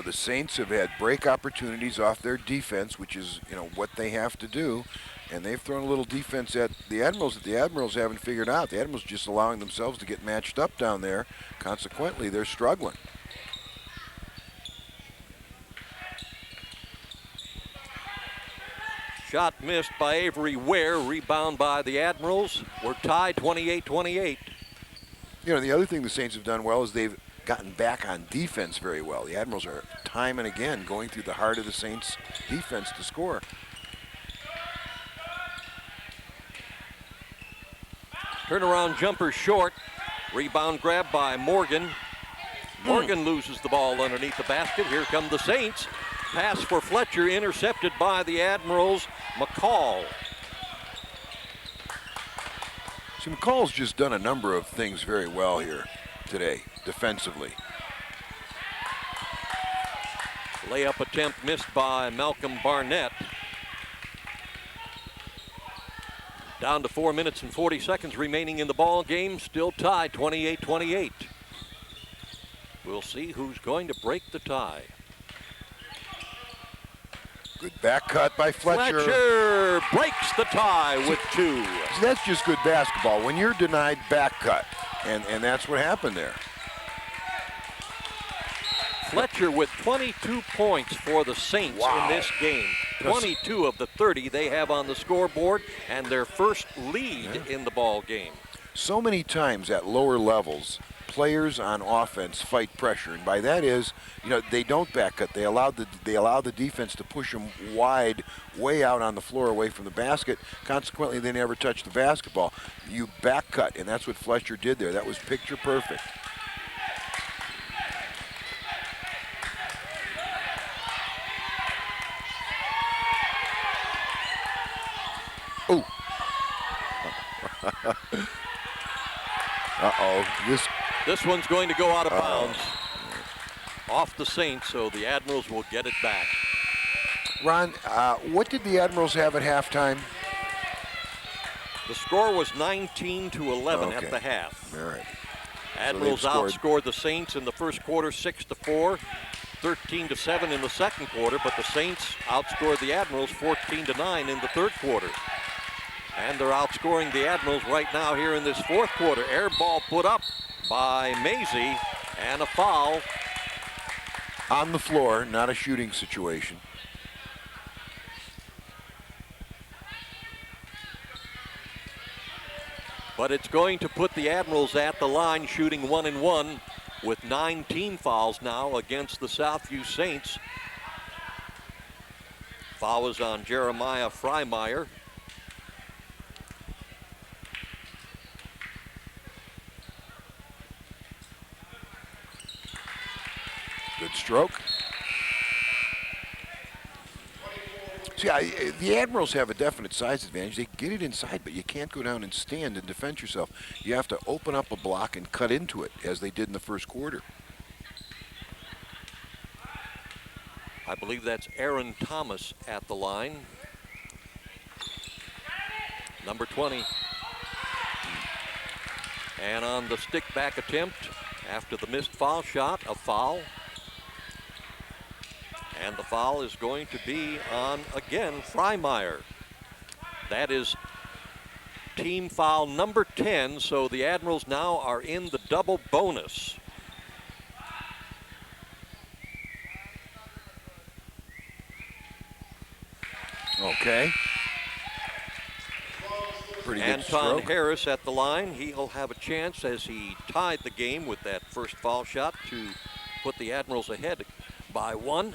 The Saints have had break opportunities off their defense, which is, what they have to do. And they've thrown a little defense at the Admirals that the Admirals haven't figured out. The Admirals just allowing themselves to get matched up down there. Consequently, they're struggling. Shot missed by Avery Ware, rebound by the Admirals. We're tied 28-28. The other thing the Saints have done well is they've gotten back on defense very well. The Admirals are time and again going through the heart of the Saints defense to score. Turnaround jumper short. Rebound grab by Morgan. Morgan loses the ball underneath the basket. Here come the Saints. Pass for Fletcher, intercepted by the Admirals' McCall. See, McCall's just done a number of things very well here today, defensively. Layup attempt missed by Malcolm Barnett. Down to 4 minutes and 40 seconds remaining in the ball game. Still tied 28-28. We'll see who's going to break the tie. Good back cut by Fletcher. Fletcher breaks the tie with 2. See, that's just good basketball when you're denied back cut. And that's what happened there. Fletcher with 22 points for the Saints in this game. 22 of the 30 they have on the scoreboard, and their first lead in the ball game. So many times at lower levels, players on offense fight pressure, and by that is, they don't back cut. They allow the defense to push them wide, way out on the floor, away from the basket. Consequently, they never touch the basketball. You back cut, and that's what Fletcher did there. That was picture perfect. Oh. Uh-oh. This one's going to go out of bounds. Off the Saints, so the Admirals will get it back. Ron, what did the Admirals have at halftime? The score was 19-11 at the half. All right. Admirals outscored the Saints in the first quarter 6-4, 13-7 in the second quarter, but the Saints outscored the Admirals 14-9 in the third quarter. And they're outscoring the Admirals right now here in this fourth quarter. Air ball put up by Maisie, and a foul. On the floor, not a shooting situation. But it's going to put the Admirals at the line shooting 1-1 with 9 team fouls now against the Southview Saints. Foul is on Jeremiah Freimeyer. Good stroke. See, the Admirals have a definite size advantage. They get it inside, but you can't go down and stand and defend yourself. You have to open up a block and cut into it, as they did in the first quarter. I believe that's Aaron Thomas at the line. Number 20. And on the stick back attempt, after the missed foul shot, a foul. And the foul is going to be on, again, Freimeyer. That is team foul number 10, so the Admirals now are in the double bonus. Okay. Pretty good Anton stroke. Harris at the line. He'll have a chance, as he tied the game with that first foul shot, to put the Admirals ahead by 1.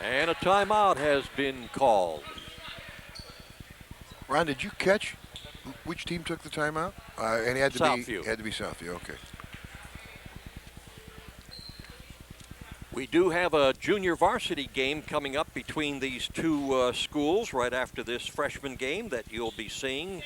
And a timeout has been called. Ron, did you catch which team took the timeout? And it had to Southview. be Southview. Okay. We do have a junior varsity game coming up between these two schools right after this freshman game that you'll be seeing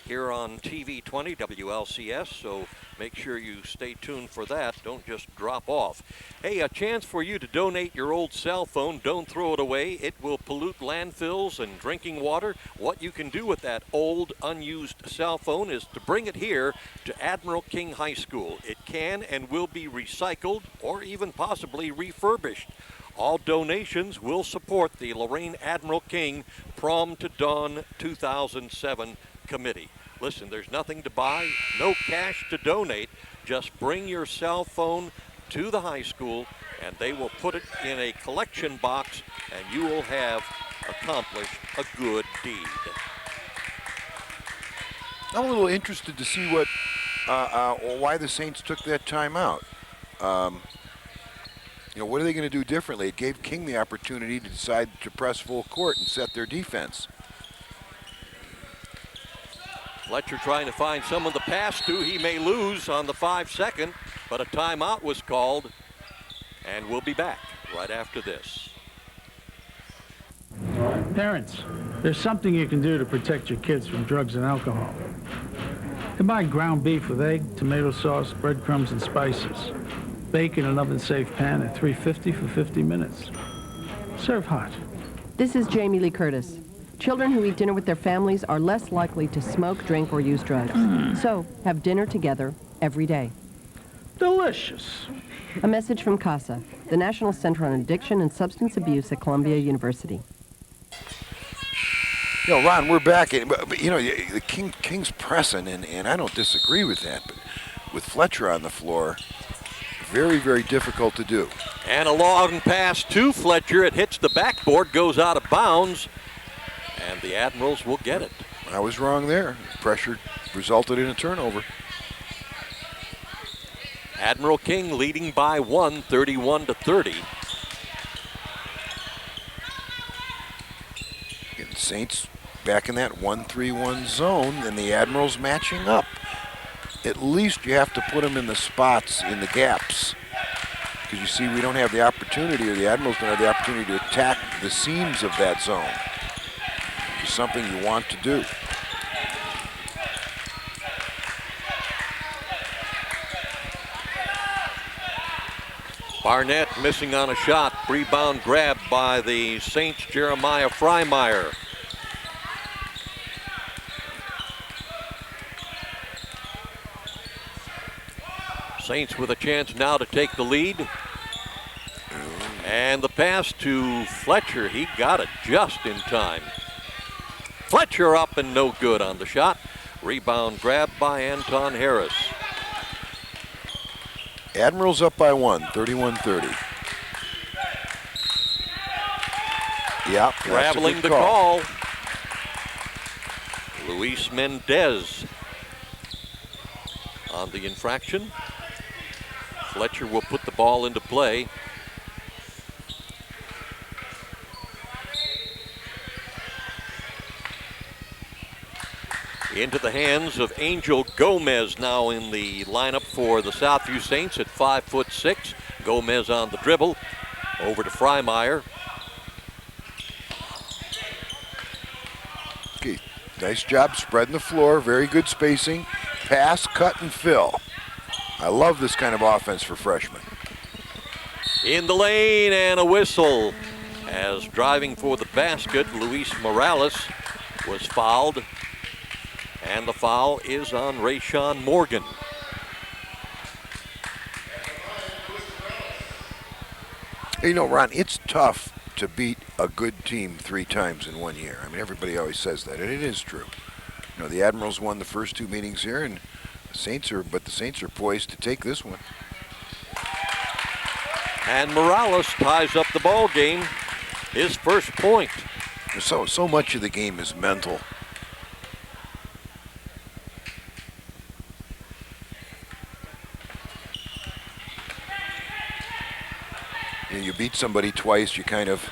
here on TV 20 WLCS, so make sure you stay tuned for that. Don't just drop off. Hey, a chance for you to donate your old cell phone. Don't throw it away. It will pollute landfills and drinking water. What you can do with that old, unused cell phone is to bring it here to Admiral King High School. It can and will be recycled or even possibly refurbished. All donations will support the Lorain Admiral King Prom to Dawn 2007 committee. Listen, there's nothing to buy, no cash to donate. Just bring your cell phone to the high school and they will put it in a collection box and you will have accomplished a good deed. I'm a little interested to see what, why the Saints took that timeout. What are they going to do differently? It gave King the opportunity to decide to press full court and set their defense. Fletcher trying to find someone to pass to. He may lose on the 5-second, but a timeout was called, and we'll be back right after this. Parents, there's something you can do to protect your kids from drugs and alcohol. Combine ground beef with egg, tomato sauce, breadcrumbs, and spices. Bake in an oven-safe pan at 350 for 50 minutes. Serve hot. This is Jamie Lee Curtis. Children who eat dinner with their families are less likely to smoke, drink, or use drugs. So, have dinner together every day. Delicious. A message from CASA, the National Center on Addiction and Substance Abuse at Columbia University. Ron, we're back. But the King's pressing, and I don't disagree with that. But with Fletcher on the floor, very, very difficult to do. And a long pass to Fletcher. It hits the backboard, goes out of bounds, and the Admirals will get it. I was wrong there. Pressure resulted in a turnover. Admiral King leading by 1, 31-30. And Saints back in that 1-3-1 zone, and the Admirals matching up. At least you have to put them in the spots, in the gaps. Because you see, we don't have the opportunity, or the Admirals don't have the opportunity to attack the seams of that zone. It's something you want to do. Barnett missing on a shot. Rebound grabbed by the Saints' Jeremiah Freimeyer. Saints with a chance now to take the lead. And the pass to Fletcher, he got it just in time. Fletcher up and no good on the shot. Rebound grabbed by Anton Harris. Admirals up by 1, 31-30. Yep, Traveling the call. Luis Mendez on the infraction. Fletcher will put the ball into play. Into the hands of Angel Gomez now in the lineup for the Southview Saints at 5'6". Gomez on the dribble. Over to Freimeyer. Okay, nice job spreading the floor. Very good spacing. Pass, cut, and fill. I love this kind of offense for freshmen. In the lane and a whistle. As driving for the basket, Luis Morales was fouled. And the foul is on Rayshawn Morgan. You know, Ron, it's tough to beat a good team 3 times in 1 year. I mean, everybody always says that, and it is true. You know, the Admirals won the first 2 meetings here, and the Saints are poised to take this one. And Morales ties up the ball game. His first point. So much of the game is mental. You beat somebody twice, you kind of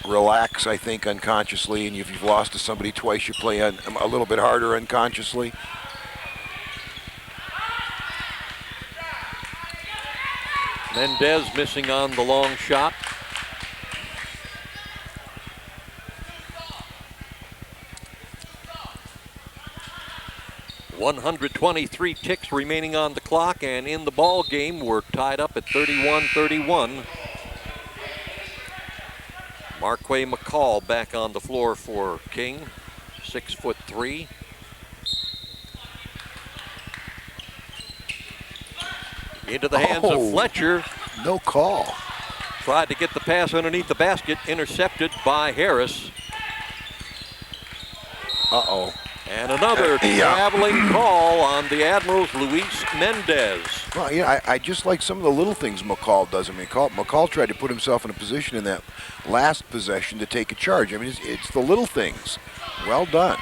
relax, I think, unconsciously, and if you've lost to somebody twice, you play a little bit harder unconsciously. Mendez missing on the long shot. .123 ticks remaining on the clock, and in the ball game, we're tied up at 31-31. Marquay McCall back on the floor for King, 6'3". Into the hands of Fletcher. No call. Tried to get the pass underneath the basket, intercepted by Harris. Uh-oh. And another traveling call on the Admirals, Luis Mendez. Well, yeah, I just like some of the little things McCall does. I mean, McCall tried to put himself in a position in that last possession to take a charge. I mean, it's the little things. Well done.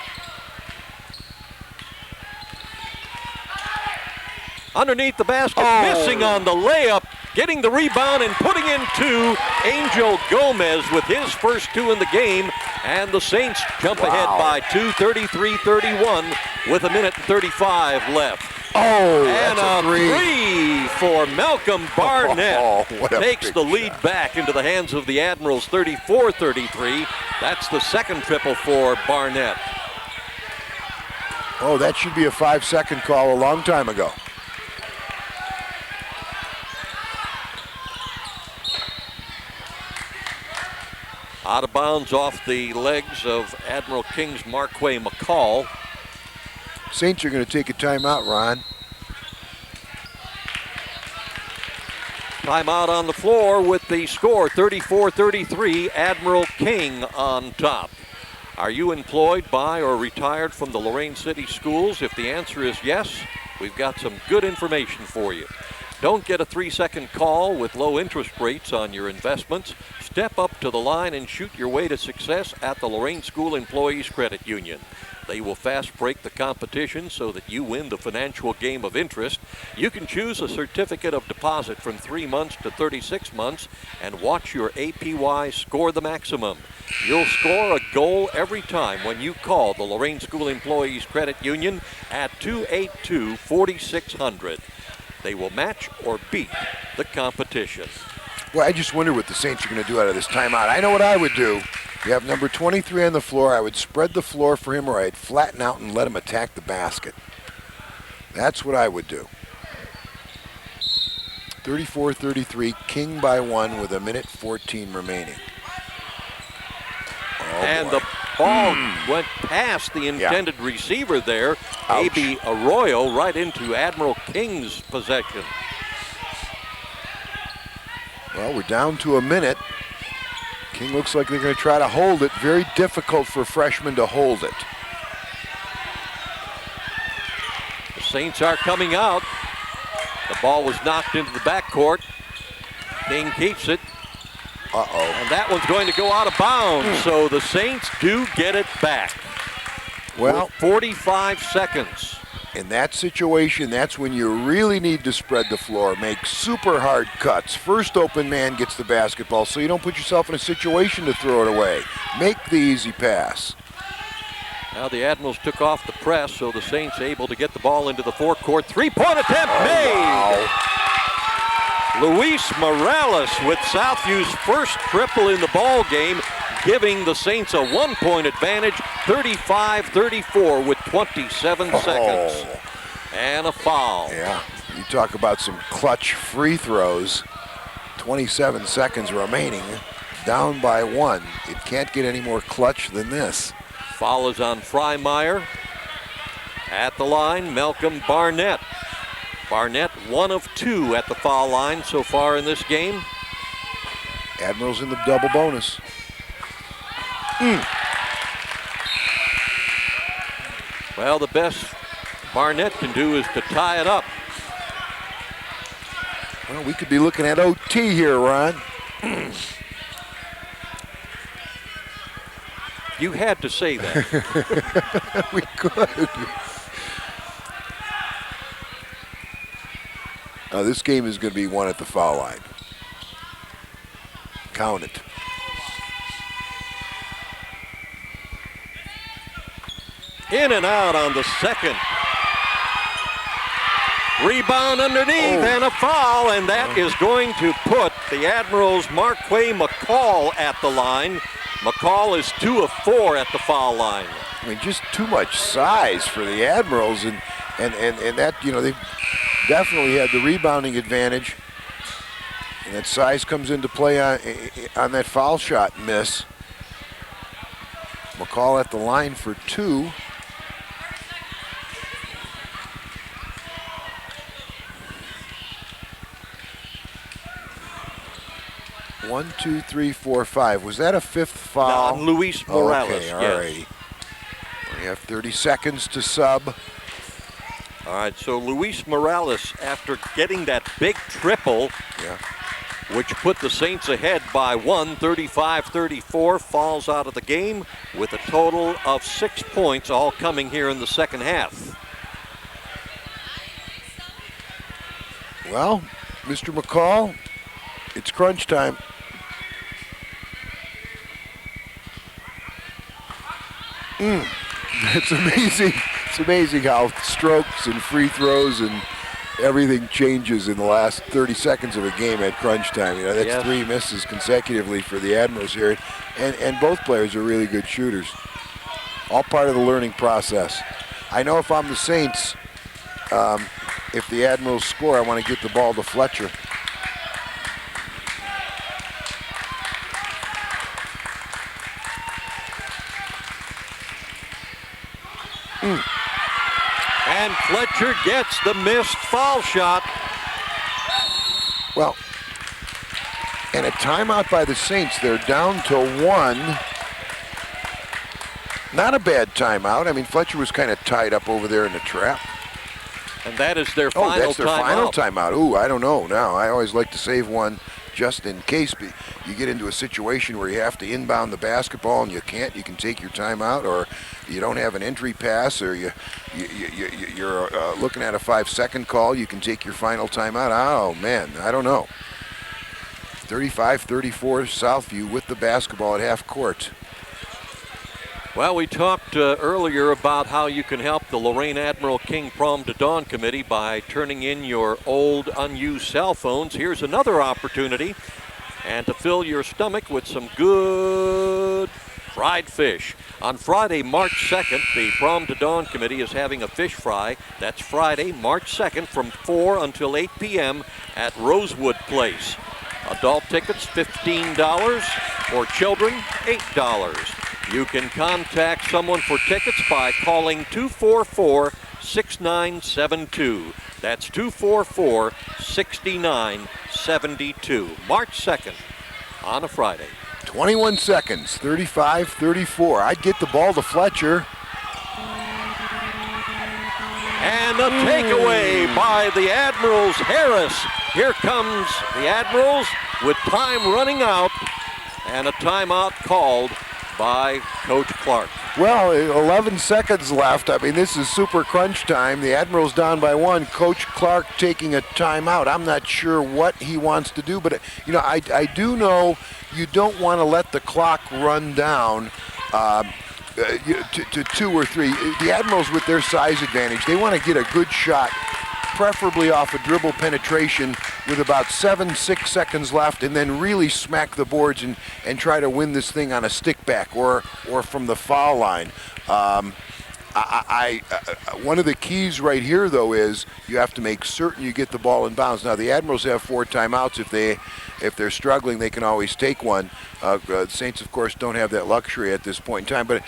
Underneath the basket, missing on the layup, getting the rebound and putting in 2. Angel Gomez with his first 2 in the game. And the Saints jump ahead by 2, 33-31 with 1:35 left. Oh, and that's a 3 for Malcolm Barnett. Takes the lead shot back into the hands of the Admirals, 34-33. That's the second triple for Barnett. Oh, that should be a 5-second call a long time ago. Out of bounds off the legs of Admiral King's Marquay McCall. Saints are going to take a timeout, Ron. Timeout on the floor with the score, 34-33, Admiral King on top. Are you employed by or retired from the Lorain City Schools? If the answer is yes, we've got some good information for you. Don't get a 3-second call with low interest rates on your investments. Step up to the line and shoot your way to success at the Lorain School Employees Credit Union. They will fast break the competition so that you win the financial game of interest. You can choose a certificate of deposit from 3 months to 36 months and watch your APY score the maximum. You'll score a goal every time when you call the Lorain School Employees Credit Union at 282-4600. They will match or beat the competition. Well, I just wonder what the Saints are going to do out of this timeout. I know what I would do. You have number 23 on the floor. I would spread the floor for him, or I'd flatten out and let him attack the basket. That's what I would do. 34-33, King by 1 with 1:14 remaining. Oh, and boy. The ball went past the intended receiver there. A.B. Arroyo right into Admiral King's possession. Well, we're down to a minute. King looks like they're going to try to hold it. Very difficult for freshmen to hold it. The Saints are coming out. The ball was knocked into the backcourt. King keeps it. Uh-oh. And that one's going to go out of bounds, so the Saints do get it back. Well, with 45 seconds. In that situation, that's when you really need to spread the floor, make super hard cuts. First open man gets the basketball, so you don't put yourself in a situation to throw it away. Make the easy pass. Now the Admirals took off the press, so the Saints able to get the ball into the forecourt. Three-point attempt made! Wow. Luis Morales with Southview's first triple in the ball game, giving the Saints a 1-point advantage, 35-34 with 27 seconds. And a foul. Yeah, you talk about some clutch free throws. 27 seconds remaining, down by 1. It can't get any more clutch than this. Foul is on Freimeyer. At the line, Malcolm Barnett. Barnett 1 of 2 at the foul line so far in this game. Admirals in the double bonus. Well, the best Barnett can do is to tie it up. Well, we could be looking at OT here, Ron. You had to say that. We could. This game is going to be won at the foul line. Count it. In and out on the second. Rebound underneath and a foul, and that is going to put the Admirals' Marquay McCall at the line. McCall is 2 of 4 at the foul line. I mean, just too much size for the Admirals, and that, you know, they definitely had the rebounding advantage, and that size comes into play on that foul shot miss. McCall at the line for 2. One, two, three, four, 5. Was that a 5th foul? On Luis Morales, okay, all yes. righty. We have 30 seconds to sub. All right, so Luis Morales, after getting that big triple, which put the Saints ahead by 1, 35-34, falls out of the game with a total of 6 points, all coming here in the second half. Well, Mr. McCall, it's crunch time. It's amazing. It's amazing how strokes and free throws and everything changes in the last 30 seconds of a game at crunch time. You know, that's 3 misses consecutively for the Admirals here. And both players are really good shooters. All part of the learning process. I know if I'm the Saints, if the Admirals score, I want to get the ball to Fletcher. And Fletcher gets the missed foul shot. Well, and a timeout by the Saints. They're down to 1. Not a bad timeout. I mean, Fletcher was kind of tied up over there in the trap. And that is their final timeout. Oh, that's their final timeout. timeout. Ooh, I don't know. Now, I always like to save one just in case you get into a situation where you have to inbound the basketball and you can't. You can take your timeout, or you don't have an entry pass, or you're looking at a 5-second call. You can take your final timeout. Oh, man, I don't know. 35-34 Southview with the basketball at half court. Well, we talked earlier about how you can help the Lorain Admiral King Prom to Dawn Committee by turning in your old unused cell phones. Here's another opportunity, and to fill your stomach with some good fried fish. On Friday, March 2nd, the Prom to Dawn Committee is having a fish fry. That's Friday, March 2nd from 4 until 8 p.m. at Rosewood Place. Adult tickets, $15, for children, $8. You can contact someone for tickets by calling 244-6972. That's 244-6972. March 2nd on a Friday. 21 seconds, 35-34. I'd get the ball to Fletcher. And a takeaway by the Admirals. Harris. Here comes the Admirals with time running out, and a timeout called by Coach Clark. Well, 11 seconds left. I mean, this is super crunch time. The Admiral's down by 1. Coach Clark taking a timeout. I'm not sure what he wants to do, but you know, I do know you don't want to let the clock run down to 2 or 3. The Admirals, with their size advantage, they want to get a good shot, preferably off a dribble penetration with about 7-6 seconds left, and then really smack the boards and try to win this thing on a stick back or from the foul line. One of the keys right here, though, is you have to make certain you get the ball in bounds. Now, the Admirals have 4 timeouts. If they're struggling, they can always take one. The Saints, of course, don't have that luxury at this point in time. But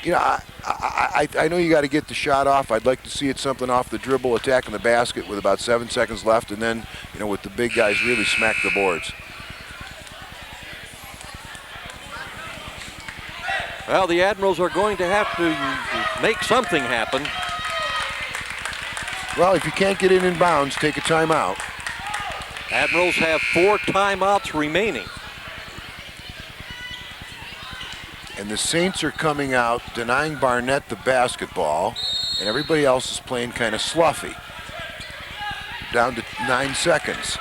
you know, I know you got to get the shot off. I'd like to see it something off the dribble, attacking the basket with about 7 seconds left, and then, you know, with the big guys, really smack the boards. Well, the Admirals are going to have to make something happen. Well, if you can't get it in bounds, take a timeout. Admirals have 4 timeouts remaining. And the Saints are coming out, denying Barnett the basketball, and everybody else is playing kind of sluffy. Down to 9 seconds.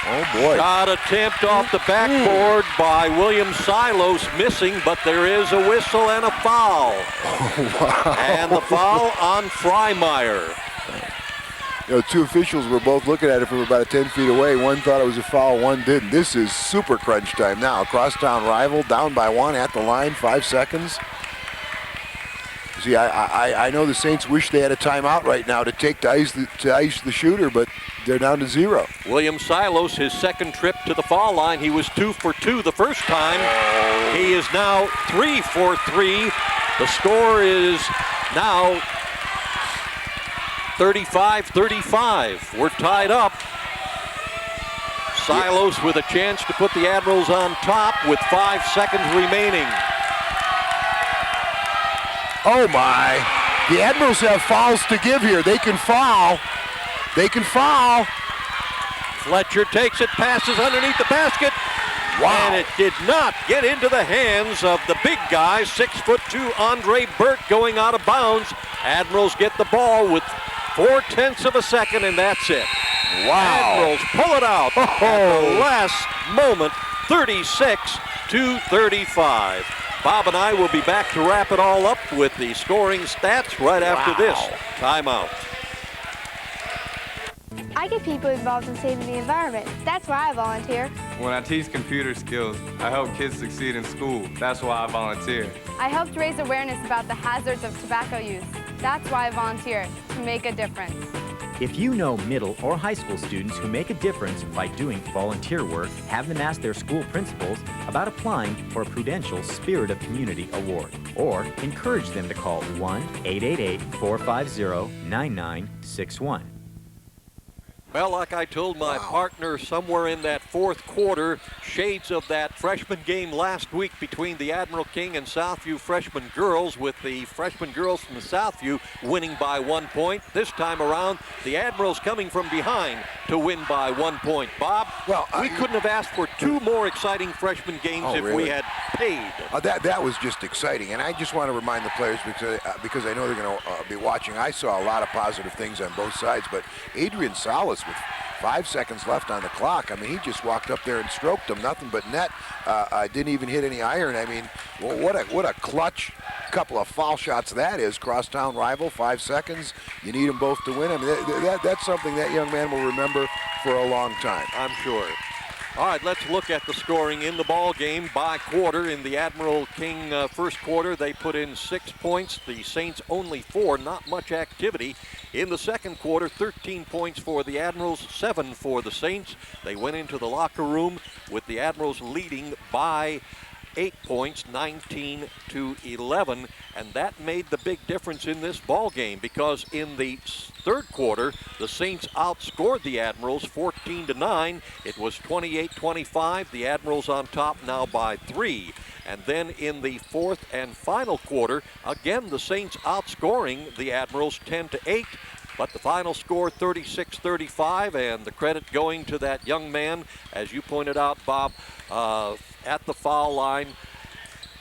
Oh, boy. Shot attempt off the backboard by William Silos, missing, but there is a whistle and a foul. Oh, wow. And the foul on Freimeyer. You know, 2 officials were both looking at it from about 10 feet away. One thought it was a foul, one didn't. This is super crunch time now. Crosstown rival down by 1 at the line, 5 seconds. See, I know the Saints wish they had a timeout right now to ice the shooter, but they're down to 0. William Silos, his second trip to the foul line. He was 2 for 2 the first time. He is now 3 for 3. The score is now 35-35. We're tied up. Silos with a chance to put the Admirals on top with 5 seconds remaining. Oh my. The Admirals have fouls to give here. They can foul. They can foul. Fletcher takes it, passes underneath the basket. Wow. And it did not get into the hands of the big guy, 6'2" Andre Burt, going out of bounds. Admirals get the ball with 0.4 of a second, and that's it. Wow. Admirals pull it out at the last moment, 36-35. Bob and I will be back to wrap it all up with the scoring stats right after this timeout. I get people involved in saving the environment. That's why I volunteer. When I teach computer skills, I help kids succeed in school. That's why I volunteer. I helped raise awareness about the hazards of tobacco use. That's why I volunteer, to make a difference. If you know middle or high school students who make a difference by doing volunteer work, have them ask their school principals about applying for a Prudential Spirit of Community Award, or encourage them to call 1-888-450-9961. Well, like I told my partner, somewhere in that fourth quarter, shades of that freshman game last week between the Admiral King and Southview freshman girls, with the freshman girls from Southview winning by 1 point. This time around, the Admirals coming from behind to win by 1 point. Bob, we couldn't have asked for two more exciting freshman games if we had paid. That was just exciting, and I just want to remind the players, because I know they're going to be watching. I saw a lot of positive things on both sides, but Adrian Salas with 5 seconds left on the clock. I mean, he just walked up there and stroked them, nothing but net. Didn't even hit any iron. I mean, well, what a clutch couple of foul shots that is. Crosstown rival, 5 seconds. You need them both to win. I mean, that's something that young man will remember for a long time. I'm sure. All right, let's look at the scoring in the ball game by quarter. In the Admiral King first quarter, they put in 6 points. The Saints only 4, not much activity. In the second quarter, 13 points for the Admirals, 7 for the Saints. They went into the locker room with the Admirals leading by 8 points, 19-11, and that made the big difference in this ball game, because in the third quarter, the Saints outscored the Admirals 14-9. It was 28-25. The Admirals on top now by 3. And then in the fourth and final quarter, again the Saints outscoring the Admirals 10-8. But the final score 36-35, and the credit going to that young man, as you pointed out, Bob, at the foul line.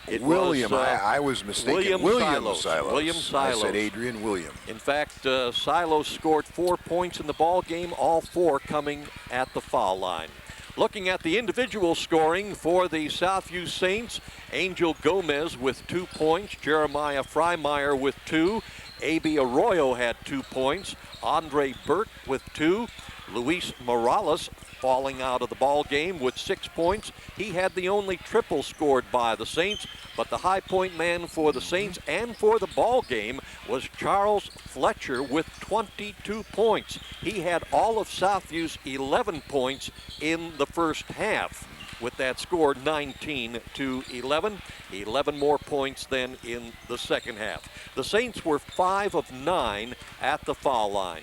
I was mistaken. William Silos. William Silos. I said Adrian William. In fact, Silos scored 4 points in the ball game, all 4 coming at the foul line. Looking at the individual scoring for the Southview Saints, Angel Gomez with 2 points, Jeremiah Freimeyer with 2, A.B. Arroyo had 2 points, Andre Burke with 2, Luis Morales falling out of the ball game with 6 points. He had the only triple scored by the Saints, but the high point man for the Saints and for the ball game was Charles Fletcher with 22 points. He had all of Southview's 11 points in the first half, with that score 19-11. 11 more points than in the second half. The Saints were 5 of 9 at the foul line.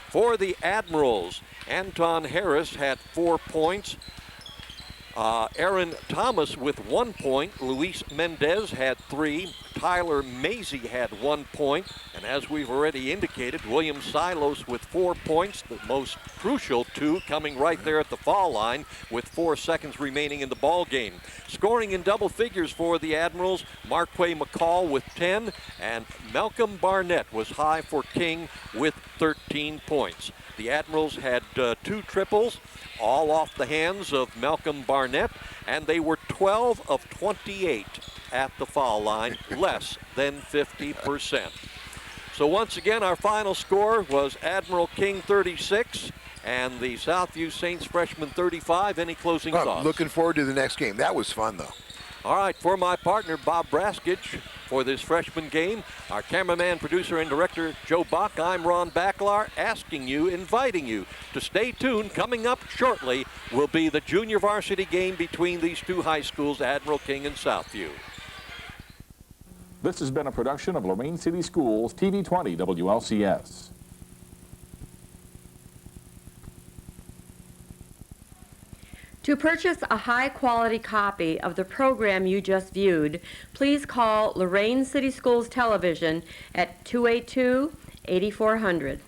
For the Admirals, Anton Harris had 4 points. Aaron Thomas with 1 point. Luis Mendez had 3. Tyler Mazie had 1 point. And as we've already indicated, William Silos with 4 points, the most crucial 2 coming right there at the foul line with 4 seconds remaining in the ball game. Scoring in double figures for the Admirals, Marquay McCall with 10, and Malcolm Barnett was high for King with 13 points. The Admirals had 2 triples, all off the hands of Malcolm Barnett, and they were 12 of 28 at the foul line, less than 50%. So once again, our final score was Admiral King 36 and the Southview Saints freshman 35. Any closing thoughts? Looking forward to the next game. That was fun, though. All right, for my partner, Bob Braskich, for this freshman game, our cameraman, producer, and director, Joe Bach, I'm Ron Baclar, inviting you to stay tuned. Coming up shortly will be the junior varsity game between these two high schools, Admiral King and Southview. This has been a production of Lorain City Schools, TV 20 WLCS. To purchase a high-quality copy of the program you just viewed, please call Lorain City Schools Television at 282-8400.